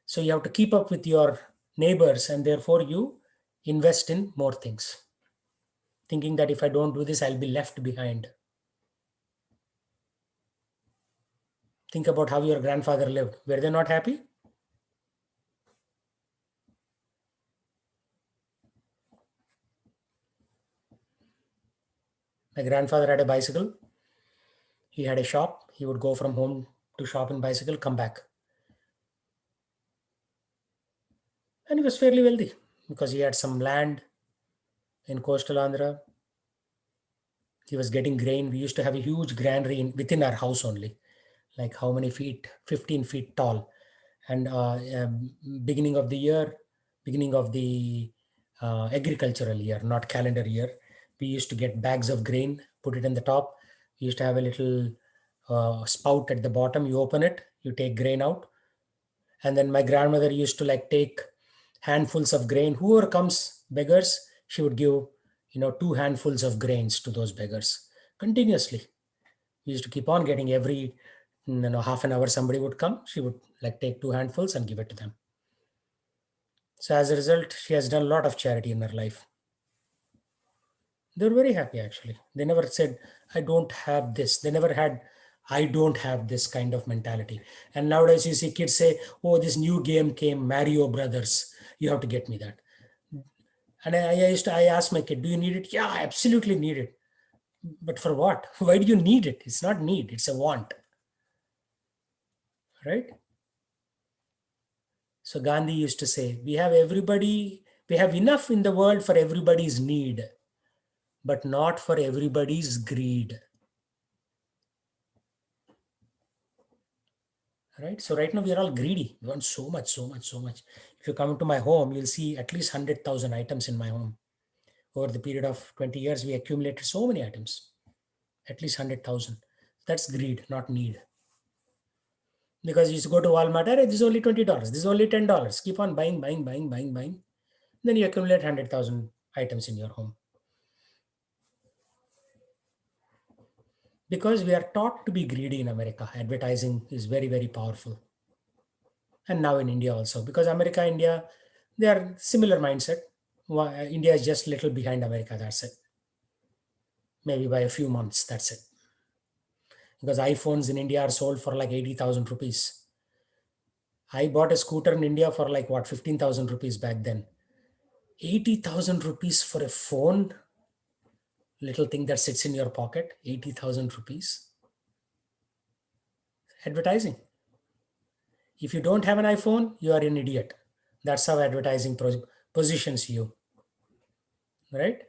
So you have to keep up with your neighbors, and therefore you invest in more things, thinking that if I don't do this, I'll be left behind. Think about how your grandfather lived. Were they not happy? My grandfather had a bicycle. He had a shop. He would go from home to shop in bicycle, come back. And he was fairly wealthy because he had some land in coastal Andhra. He was getting grain. We used to have a huge granary within our house only, like how many feet? 15 feet tall. And beginning of the year, beginning of the agricultural year, not calendar year, we used to get bags of grain, put it in the top. We used to have a little spout at the bottom. You open it, you take grain out. And then my grandmother used to like take handfuls of grain. Whoever comes, beggars, she would give 2 handfuls of grains to those beggars continuously. We used to keep on getting every half an hour somebody would come. She would like take 2 handfuls and give it to them. So as a result, she has done a lot of charity in her life. They were very happy actually. They never said, I don't have this. They never had, I don't have this kind of mentality. And nowadays you see kids say, oh, this new game came, Mario Brothers. You have to get me that. And I asked my kid, do you need it? Yeah, I absolutely need it. But for what? Why do you need it? It's not need, it's a want. Right? So Gandhi used to say, we have enough in the world for everybody's need, but not for everybody's greed. Right? So right now we are all greedy. We want so much, so much, so much. If you come into my home, you'll see at least 100,000 items in my home. Over the period of 20 years, we accumulated so many items, at least 100,000. That's greed, not need. Because you used to go to Walmart, this is only $20, this is only $10. Keep on buying, buying, buying, buying, buying. Then you accumulate 100,000 items in your home. Because we are taught to be greedy in America. Advertising is very, very powerful. And now in India also. Because America, India, they are similar mindset. India is just a little behind America, that's it. Maybe by a few months, that's it. Because iPhones in India are sold for like 80,000 rupees. I bought a scooter in India for like 15,000 rupees back then. 80,000 rupees for a phone, little thing that sits in your pocket, 80,000 rupees. Advertising. If you don't have an iPhone, you are an idiot. That's how advertising positions you. Right?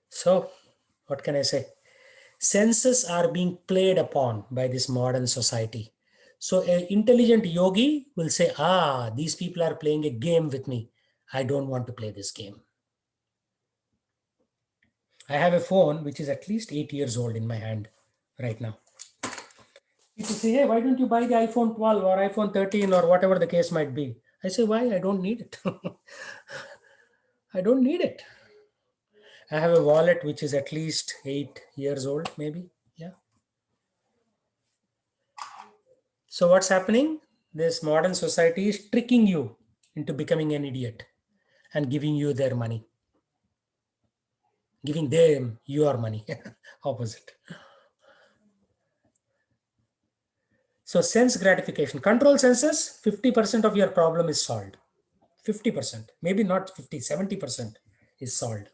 So, what can I say? Senses are being played upon by this modern society. So an intelligent yogi will say, these people are playing a game with me. I don't want to play this game. I have a phone which is at least 8 years old in my hand right now. People say, hey, why don't you buy the iPhone 12 or iPhone 13 or whatever the case might be? I say, why? I don't need it. I don't need it. I have a wallet which is at least 8 years old, maybe. Yeah. So what's happening? This modern society is tricking you into becoming an idiot and giving you their money. Giving them your money. Opposite. So sense gratification. Control senses, 50% of your problem is solved. 50%. Maybe not 50, 70% is solved.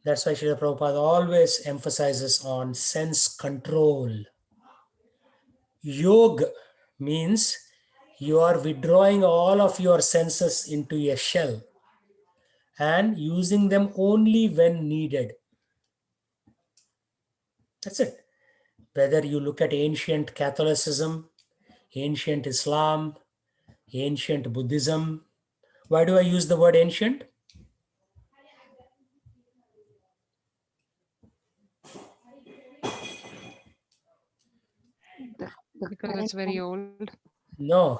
That's why Srila Prabhupada always emphasizes on sense control. Yoga means you are withdrawing all of your senses into a shell and using them only when needed. That's it. Whether you look at ancient Catholicism, ancient Islam, ancient Buddhism. Why do I use the word ancient? Because it's very old. No,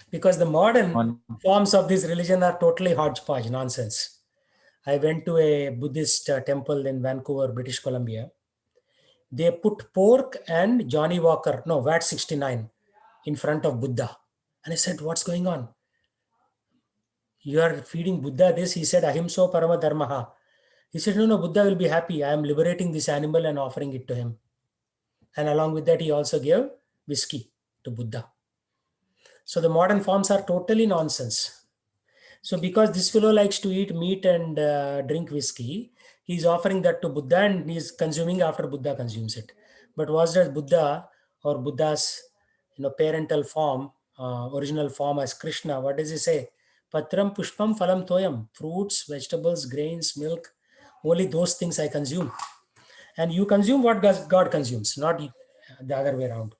because the modern One forms of this religion are totally hodgepodge nonsense. I went to a Buddhist temple in Vancouver, British Columbia. They put pork and Johnny Walker, no, VAT 69 in front of Buddha. And I said, what's going on? You are feeding Buddha this? He said, Ahimso Parama Dharmaha. He said, no, Buddha will be happy. I am liberating this animal and offering it to him. And along with that, he also gave whiskey to Buddha. So the modern forms are totally nonsense. So because this fellow likes to eat meat and drink whiskey, he's offering that to Buddha and he's consuming after Buddha consumes it. But was that Buddha or Buddha's parental form, original form as Krishna? What does he say? Patram pushpam phalam toyam. Fruits, vegetables, grains, milk. Only those things I consume. And you consume what God consumes, not the other way around.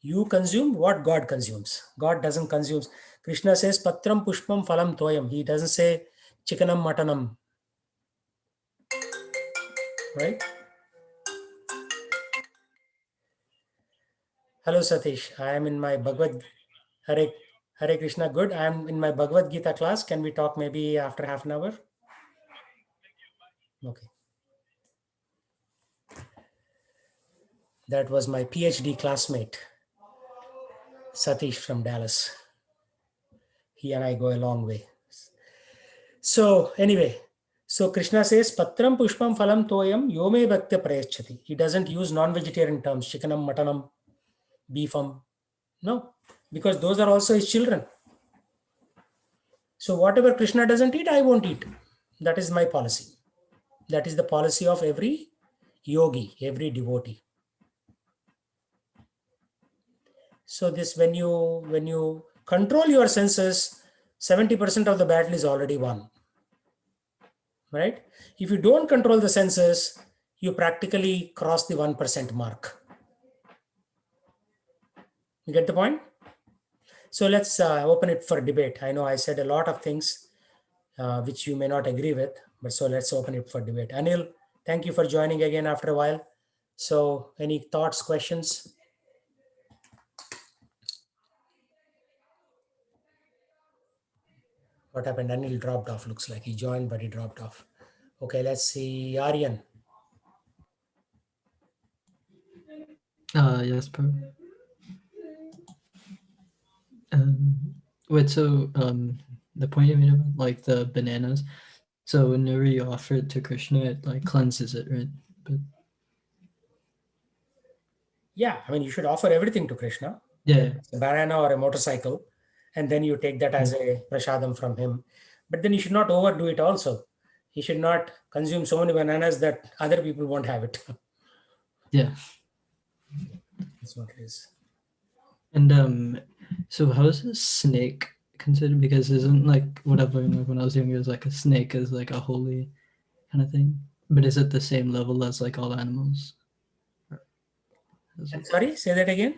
You consume what God consumes. God doesn't consume. Krishna says patram pushpam phalam toyam. He doesn't say chickenam muttonam. Right? Hello Satish. I am in my Bhagavad Hare Krishna. Good. I am in my Bhagavad Gita class. Can we talk maybe after half an hour? Okay. That was my PhD classmate, Satish from Dallas. He and I go a long way. So anyway, so Krishna says, Patram pushpam phalam toyam yome bhakti prayachati. He doesn't use non-vegetarian terms, chickenam, muttonam, beefam. No, because those are also his children. So whatever Krishna doesn't eat, I won't eat. That is my policy. That is the policy of every yogi, every devotee. So this, when you control your senses, 70% of the battle is already won. Right? If you don't control the senses, you practically cross the 1% mark. You get the point? So let's open it for debate. I know I said a lot of things which you may not agree with, but so let's open it for debate. Anil, thank you for joining again after a while. So any thoughts, questions? What happened? Anil dropped off. Looks like he joined, but he dropped off. Okay, let's see. Aryan. Yes, bro. Wait, so the point you made about like the bananas. So whenever you offer it to Krishna, it like cleanses it, right? But Yeah, I mean, you should offer everything to Krishna. yeah, A banana or a motorcycle, and then you take that as a prasadam from him. But then you should not overdo it also. You should not consume so many bananas that other people won't have it. yeah. That's what it is. And so how is a snake considered? Because isn't like what I've learned like when I was younger is like a snake is like a holy kind of thing. But is it the same level as like all animals? I'm sorry, say that again.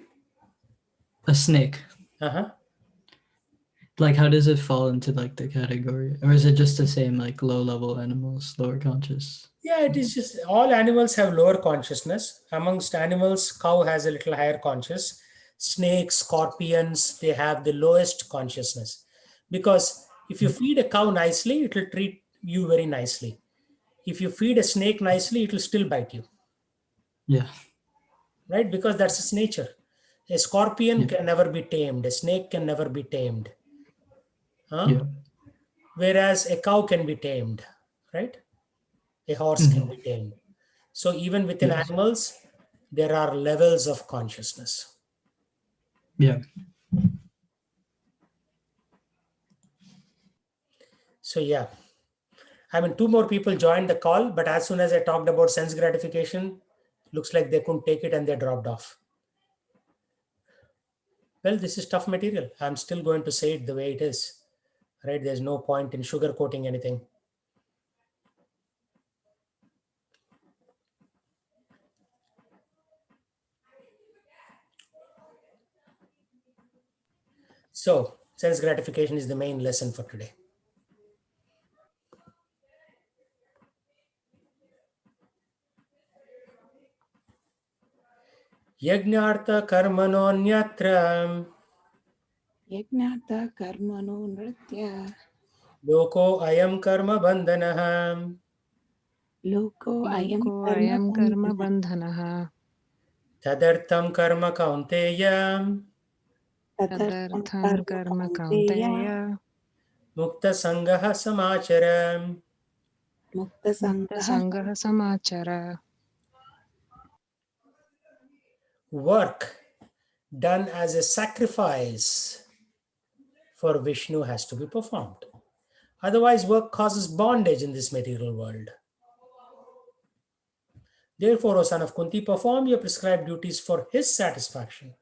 A snake. Uh-huh. Like how does it fall into like the category? Or is it just the same like low level animals, lower conscious? Yeah, it is just all animals have lower consciousness. Amongst animals, cow has a little higher conscious. Snakes, scorpions, they have the lowest consciousness. Because if you feed a cow nicely, it will treat you very nicely. If you feed a snake nicely, it will still bite you. Yeah. Right? Because that's its nature. A scorpion Yeah. can never be tamed. A snake can never be tamed. Huh? Yeah. Whereas a cow can be tamed. Right? A horse can be tamed. So even within Yes. animals, there are levels of consciousness. Yeah. So yeah, I mean, two more people joined the call, but as soon as I talked about sense gratification, looks like they couldn't take it and they dropped off. Well, this is tough material. I'm still going to say it the way it is. Right? There's no point in sugarcoating anything. So, sense gratification is the main lesson for today. Yajnartha karmanonyatra Yajnata karmano nritya Loko ayam karma bandhanah. Loko ayam Loko karma ayam karma bandhana. bandhanaha. Tadartham karma kaunteya. Tadartham Tadartham karma karma kaunteya. kaunteya. Mukta sangaha samachara. Mukta Mukta sangaha. sangaha samachara. Work done as a sacrifice for Vishnu has to be performed. Otherwise, work causes bondage in this material world. Therefore, O son of Kunti, perform your prescribed duties for his satisfaction.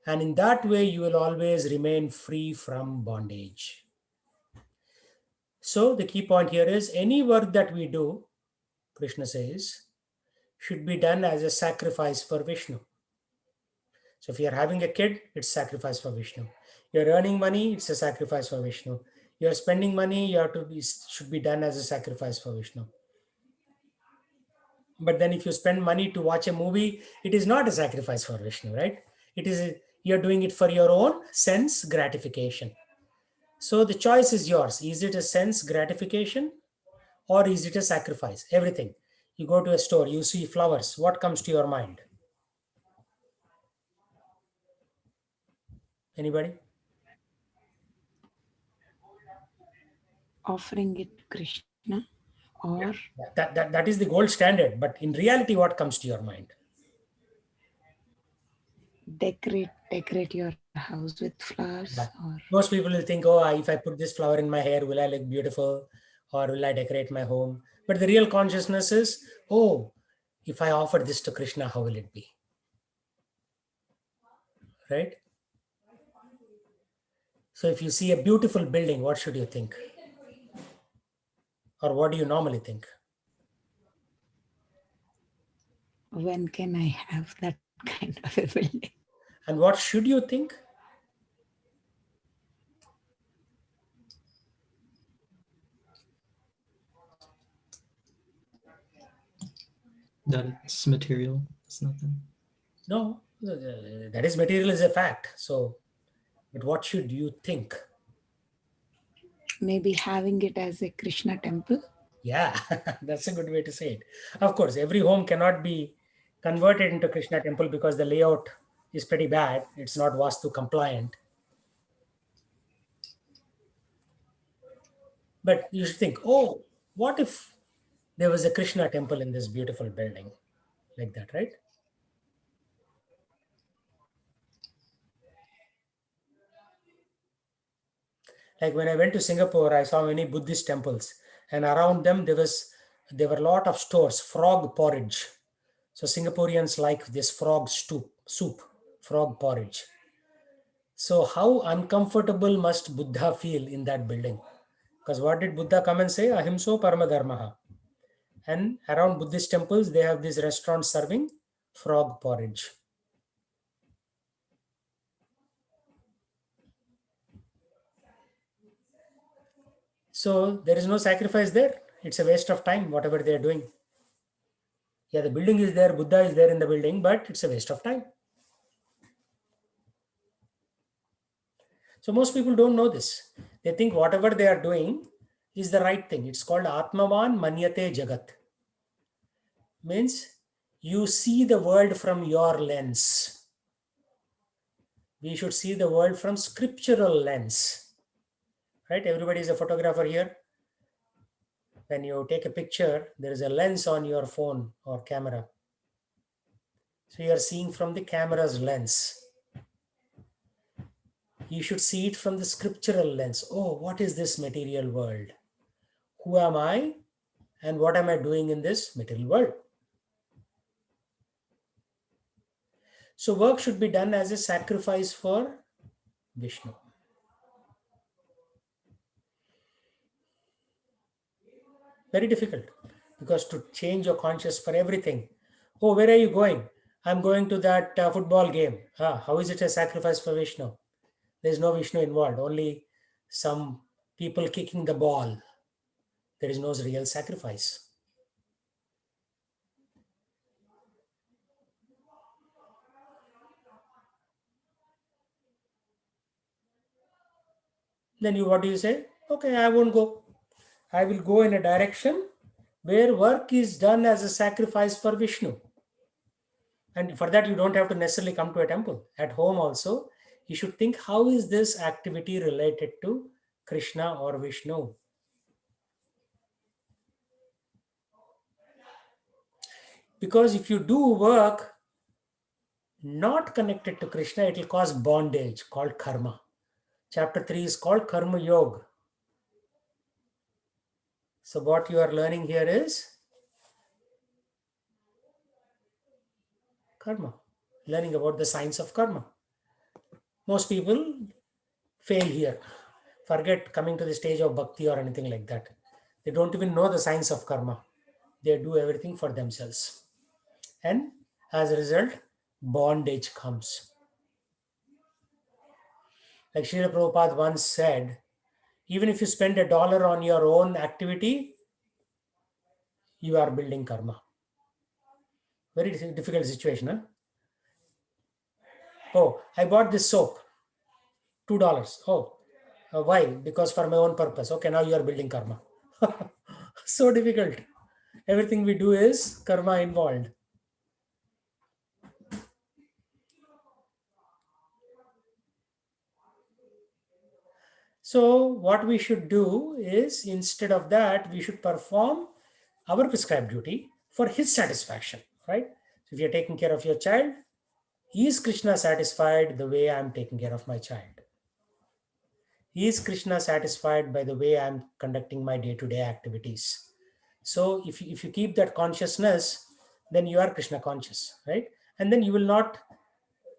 And in that way, you will always remain free from bondage. So, the key point here is any work that we do, Krishna says, should be done as a sacrifice for Vishnu. So if you're having a kid, it's sacrifice for Vishnu. You're earning money, it's a sacrifice for Vishnu. You're spending money, you have to be, should be done as a sacrifice for Vishnu. But then if you spend money to watch a movie, it is not a sacrifice for Vishnu, right? It is you're doing it for your own sense gratification. So the choice is yours. Is it a sense gratification or is it a sacrifice? Everything. You go to a store, you see flowers. What comes to your mind? Anybody? Offering it to Krishna, or That is the gold standard. But in reality, what comes to your mind? decorate your house with flowers, Yeah. or Most people will think, oh, if I put this flower in my hair, will I look beautiful or will I decorate my home? But the real consciousness is, oh, if I offer this to Krishna, how will it be? Right? So if you see a beautiful building, what should you think? Or what do you normally think? when can I have that kind of a building? And what should you think? That it's material. It's nothing. No, that is material is a fact. So, but what should you think? Maybe having it as a Krishna temple. Yeah, that's a good way to say it. Of course, every home cannot be converted into Krishna temple because the layout is pretty bad. It's not Vastu compliant. But you should think, oh, what if there was a Krishna temple in this beautiful building? Like that, right? Like when I went to Singapore, I saw many Buddhist temples, and around them there were a lot of stores, frog porridge. So Singaporeans like this soup, frog porridge. So how uncomfortable must Buddha feel in that building? Because what did Buddha come and say? Ahimso paramadharmaha. And around Buddhist temples, they have these restaurants serving frog porridge. So there is no sacrifice there. It's a waste of time, whatever they are doing. Yeah, the building is there, Buddha is there in the building, but it's a waste of time. So most people don't know this. They think whatever they are doing is the right thing. It's called Atmavan Manyate Jagat. Means you see the world from your lens. We should see the world from scriptural lens. Right? Everybody is a photographer here. When you take a picture, there is a lens on your phone or camera. So you are seeing from the camera's lens. You should see it from the scriptural lens. Oh, what is this material world? Who am I? And what am I doing in this material world? So work should be done as a sacrifice for Vishnu. Very difficult because to change your conscious for everything. Oh, where are you going? I'm going to that football game. How is it a sacrifice for Vishnu? There's no Vishnu involved, only some people kicking the ball. There is no real sacrifice. Then what do you say? Okay, I won't go. I will go in a direction where work is done as a sacrifice for Vishnu. And for that, you don't have to necessarily come to a temple. At home also, you should think, how is this activity related to Krishna or Vishnu? Because if you do work not connected to Krishna, it will cause bondage called karma. Chapter 3 is called Karma Yoga. So what you are learning here is karma, learning about the science of karma. Most people fail here, forget coming to the stage of bhakti or anything like that. They don't even know the science of karma. They do everything for themselves. And as a result, bondage comes. Like Srila Prabhupada once said, even if you spend $1 on your own activity, you are building karma. Very difficult situation, huh? Oh, I bought this soap, $2. Oh, why? Because for my own purpose. Okay, now you are building karma. So difficult. Everything we do is karma involved. So what we should do is, instead of that, we should perform our prescribed duty for his satisfaction, right? So if you're taking care of your child, is Krishna satisfied the way I'm taking care of my child? Is Krishna satisfied by the way I'm conducting my day-to-day activities? So if you keep that consciousness, then you are Krishna conscious, right? And then you will not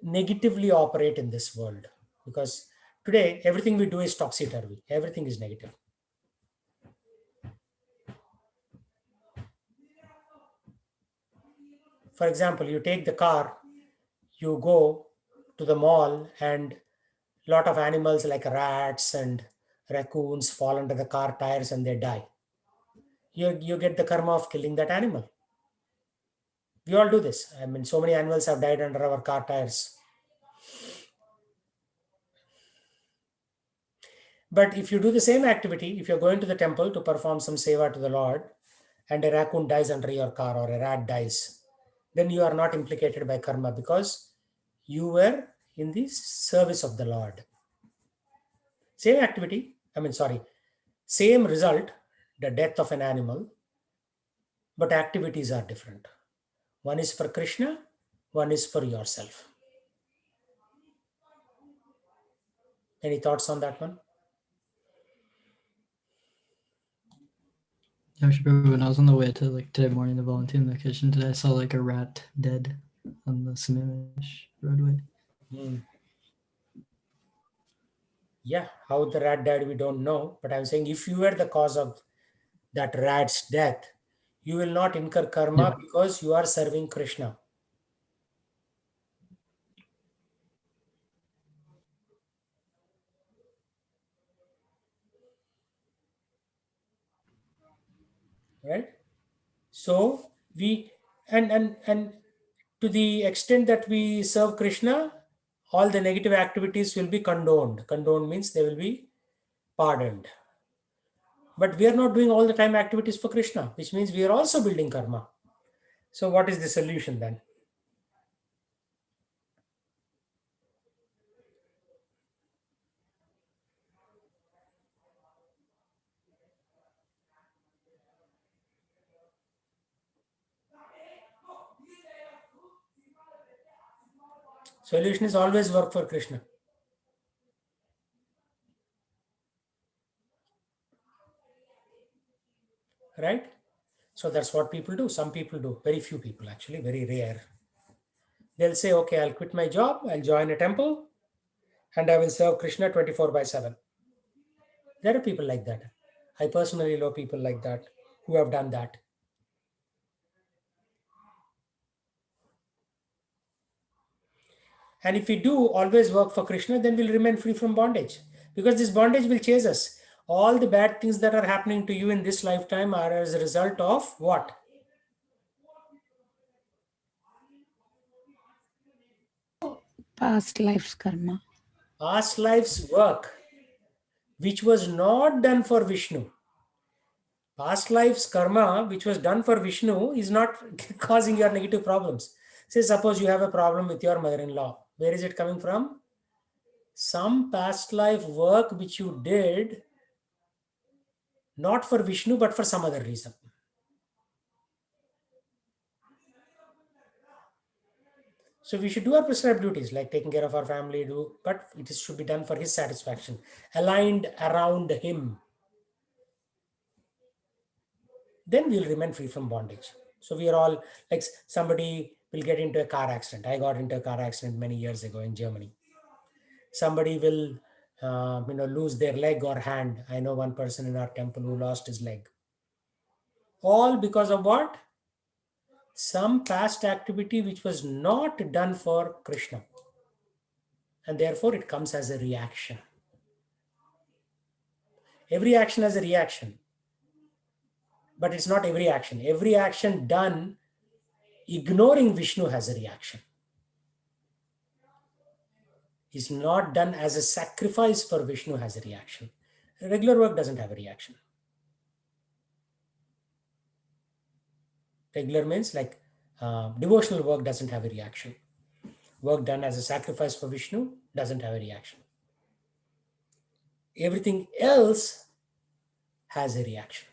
negatively operate in this world, because today everything we do is topsy-turvy. Everything is negative. For example, you take the car, you go to the mall, and a lot of animals like rats and raccoons fall under the car tires and they die. You get the karma of killing that animal. We all do this. I mean, so many animals have died under our car tires. But if you do the same activity, if you're going to the temple to perform some seva to the Lord, and a raccoon dies under your car or a rat dies, then you are not implicated by karma, because you were in the service of the Lord. Same activity, same result, the death of an animal, but activities are different. One is for Krishna, one is for yourself. Any thoughts on that one? Yeah, Prabhu, when I was on the way to today morning to volunteer in the kitchen today, I saw a rat dead on the Sammamish roadway. Yeah, how the rat died, we don't know. But I'm saying, if you were the cause of that rat's death, you will not incur karma, because you are serving Krishna. Right? So we and to the extent that we serve Krishna, all the negative activities will be condoned. Condoned means they will be pardoned. But we are not doing all the time activities for Krishna, which means we are also building karma. So what is the solution then? Solution is always work for Krishna. Right? So that's what people do. Some people do. Very few people, actually, very rare. They'll say, okay, I'll quit my job, I'll join a temple, and I will serve Krishna 24/7. There are people like that. I personally know people like that who have done that. And if we do always work for Krishna, then we'll remain free from bondage, because this bondage will chase us. All the bad things that are happening to you in this lifetime are as a result of what? Past life's karma. Past life's work. which was not done for Vishnu. Past life's karma, which was done for Vishnu, is not causing your negative problems. Say, suppose you have a problem with your mother-in-law. Where is it coming from? Some past life work which you did, not for Vishnu, but for some other reason. So we should do our prescribed duties, like taking care of our family, but should be done for his satisfaction, aligned around him. Then we'll remain free from bondage. So we are all like, somebody will get into a car accident. I got into a car accident many years ago in Germany. Somebody will, lose their leg or hand. I know one person in our temple who lost his leg. All because of what? Some past activity which was not done for Krishna. And therefore it comes as a reaction. Every action has a reaction. But it's not every action. Every action done ignoring Vishnu has a reaction. Is not done as a sacrifice for Vishnu has a reaction. Regular work doesn't have a reaction. Regular means like devotional work doesn't have a reaction. Work done as a sacrifice for Vishnu doesn't have a reaction. Everything else has a reaction.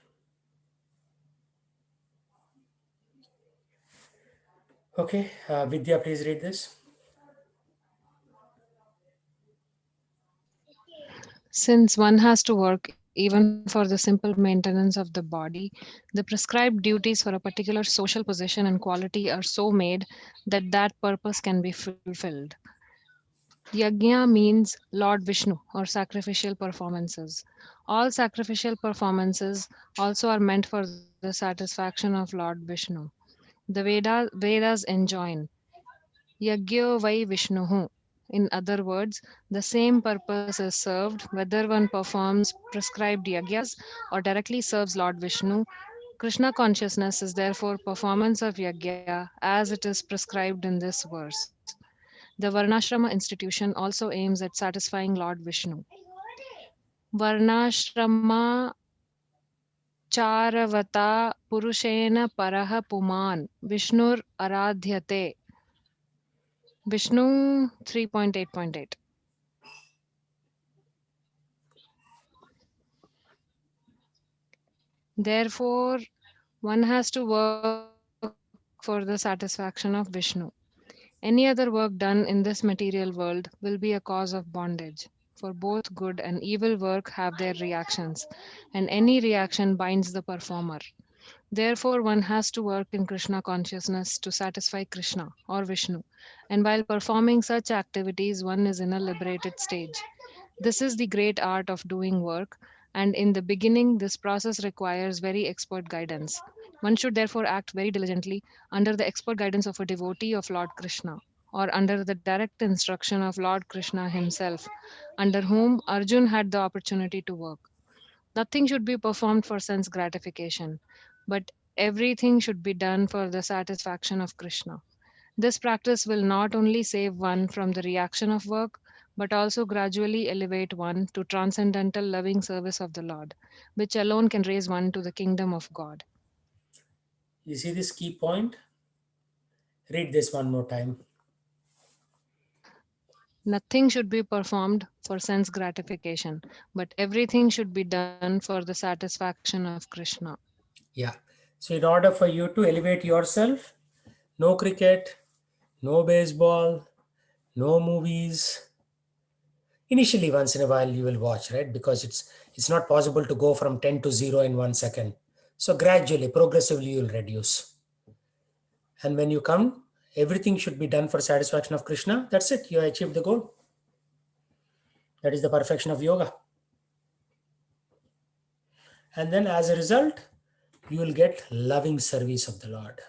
Okay, Vidya, please read this. Since one has to work even for the simple maintenance of the body, the prescribed duties for a particular social position and quality are so made that that purpose can be fulfilled. Yajna means Lord Vishnu or sacrificial performances. All sacrificial performances also are meant for the satisfaction of Lord Vishnu. The Vedas enjoin Yagyo vai Vishnuhu. In other words, the same purpose is served whether one performs prescribed yagyas or directly serves Lord Vishnu. Krishna consciousness is therefore performance of yagya as it is prescribed in this verse. The Varnashrama institution also aims at satisfying Lord Vishnu. Varnashrama charavata purushena paraha puman Vishnur aradhyate. Vishnu 3.8.8. Therefore, one has to work for the satisfaction of Vishnu. Any other work done in this material world will be a cause of bondage. For both good and evil work have their reactions, and any reaction binds the performer. Therefore, one has to work in Krishna consciousness to satisfy Krishna or Vishnu, and while performing such activities, one is in a liberated stage. This is the great art of doing work, and in the beginning, this process requires very expert guidance. One should therefore act very diligently under the expert guidance of a devotee of Lord Krishna, or under the direct instruction of Lord Krishna himself, under whom Arjun had the opportunity to work. Nothing should be performed for sense gratification, but everything should be done for the satisfaction of Krishna. This practice will not only save one from the reaction of work, but also gradually elevate one to transcendental loving service of the Lord, which alone can raise one to the kingdom of God. You see this key point? Read this one more time. Nothing should be performed for sense gratification, but everything should be done for the satisfaction of Krishna. Yeah. So in order for you to elevate yourself, no cricket, no baseball, no movies. Initially, once in a while you will watch, right? Because it's not possible to go from 10 to 0 in 1 second. So gradually, progressively, you'll reduce. And when you come, everything should be done for satisfaction of Krishna. That's it. You achieve the goal. That is the perfection of yoga. And then as a result, you will get loving service of the Lord.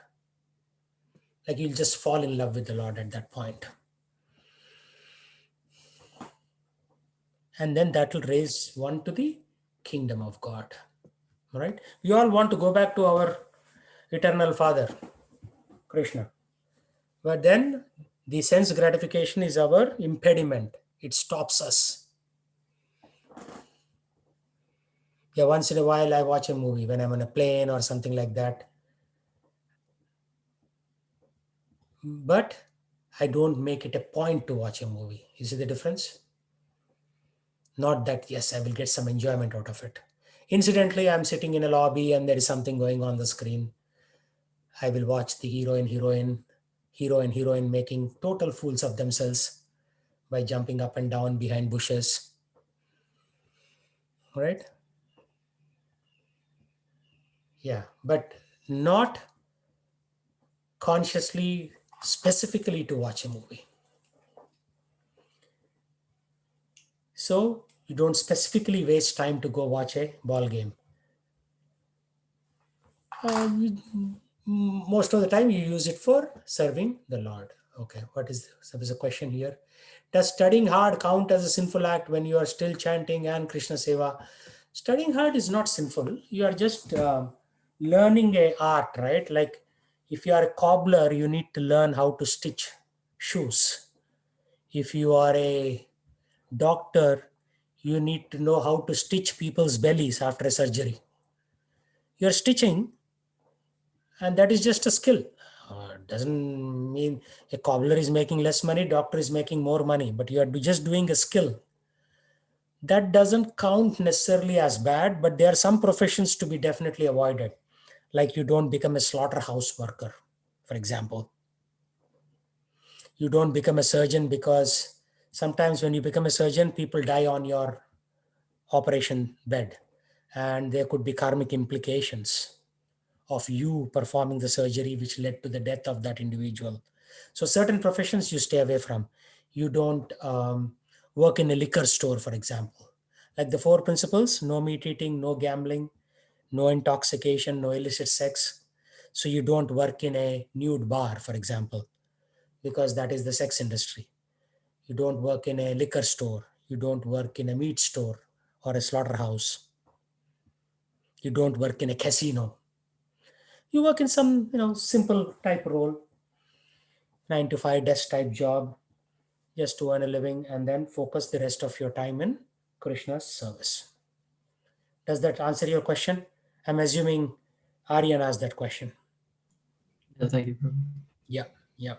Like you'll just fall in love with the Lord at that point. And then that will raise one to the kingdom of God. All right. We all want to go back to our eternal Father, Krishna. But then the sense gratification is our impediment. It stops us. Yeah, once in a while I watch a movie when I'm on a plane or something like that. But I don't make it a point to watch a movie. You see the difference? Not that, yes, I will get some enjoyment out of it. Incidentally, I'm sitting in a lobby and there is something going on the screen. I will watch the hero and heroine making total fools of themselves by jumping up and down behind bushes. Right? Yeah, but not consciously, specifically to watch a movie. So you don't specifically waste time to go watch a ball game. Most of the time you use it for serving the Lord. Okay, so there's a question here. Does studying hard count as a sinful act when you are still chanting and Krishna Seva? Studying hard is not sinful. You are just learning a art, right? Like if you are a cobbler, you need to learn how to stitch shoes. If you are a doctor, you need to know how to stitch people's bellies after a surgery. You're stitching, and that is just a skill. Doesn't mean a cobbler is making less money, doctor is making more money, but you are just doing a skill. That doesn't count necessarily as bad, but there are some professions to be definitely avoided. Like you don't become a slaughterhouse worker, for example. You don't become a surgeon because sometimes when you become a surgeon, people die on your operation bed, and there could be karmic implications of you performing the surgery which led to the death of that individual. So certain professions you stay away from. You don't work in a liquor store, for example. Like the four principles: no meat eating, no gambling, no intoxication, no illicit sex. So you don't work in a nude bar, for example, because that is the sex industry. You don't work in a liquor store. You don't work in a meat store or a slaughterhouse. You don't work in a casino. You work in some, simple type role, 9 to 5 desk type job, just to earn a living and then focus the rest of your time in Krishna's service. Does that answer your question? I'm assuming Aryan asked that question. Yeah, thank you, Prabhu. Yeah, yeah.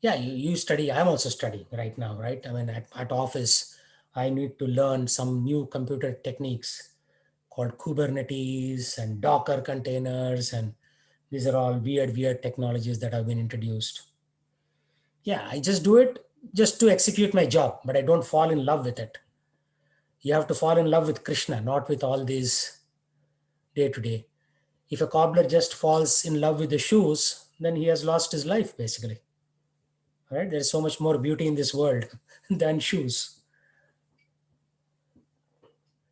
Yeah, you study. I'm also studying right now, right? I mean, at office, I need to learn some new computer techniques called Kubernetes and Docker containers. And these are all weird technologies that have been introduced. Yeah, I just do it just to execute my job, but I don't fall in love with it. You have to fall in love with Krishna, not with all these day to day. If a cobbler just falls in love with the shoes, then he has lost his life basically. Right? There's so much more beauty in this world than shoes.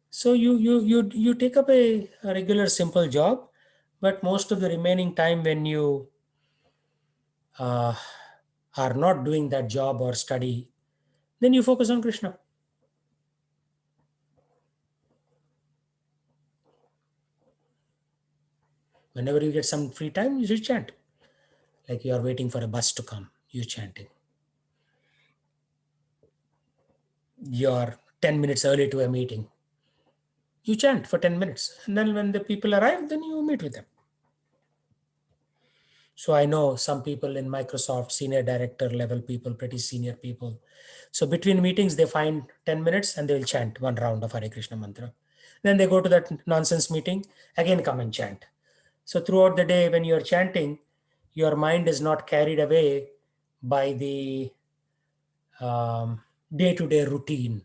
So you take up a regular simple job, but most of the remaining time when you uh, are not doing that job or study, then you focus on Krishna. Whenever you get some free time, you should chant. Like you are waiting for a bus to come, you're chanting. You're 10 minutes early to a meeting, you chant for 10 minutes. And then when the people arrive, then you meet with them. So I know some people in Microsoft, senior director level people, pretty senior people. So between meetings, they find 10 minutes and they will chant one round of Hare Krishna mantra. Then they go to that nonsense meeting, again come and chant. So throughout the day, when you're chanting, your mind is not carried away by the day-to-day routine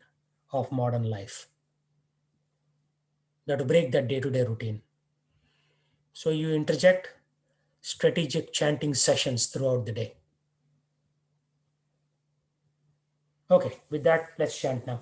of modern life. You have to break that day-to-day routine. So you interject strategic chanting sessions throughout the day. Okay, with that, let's chant now.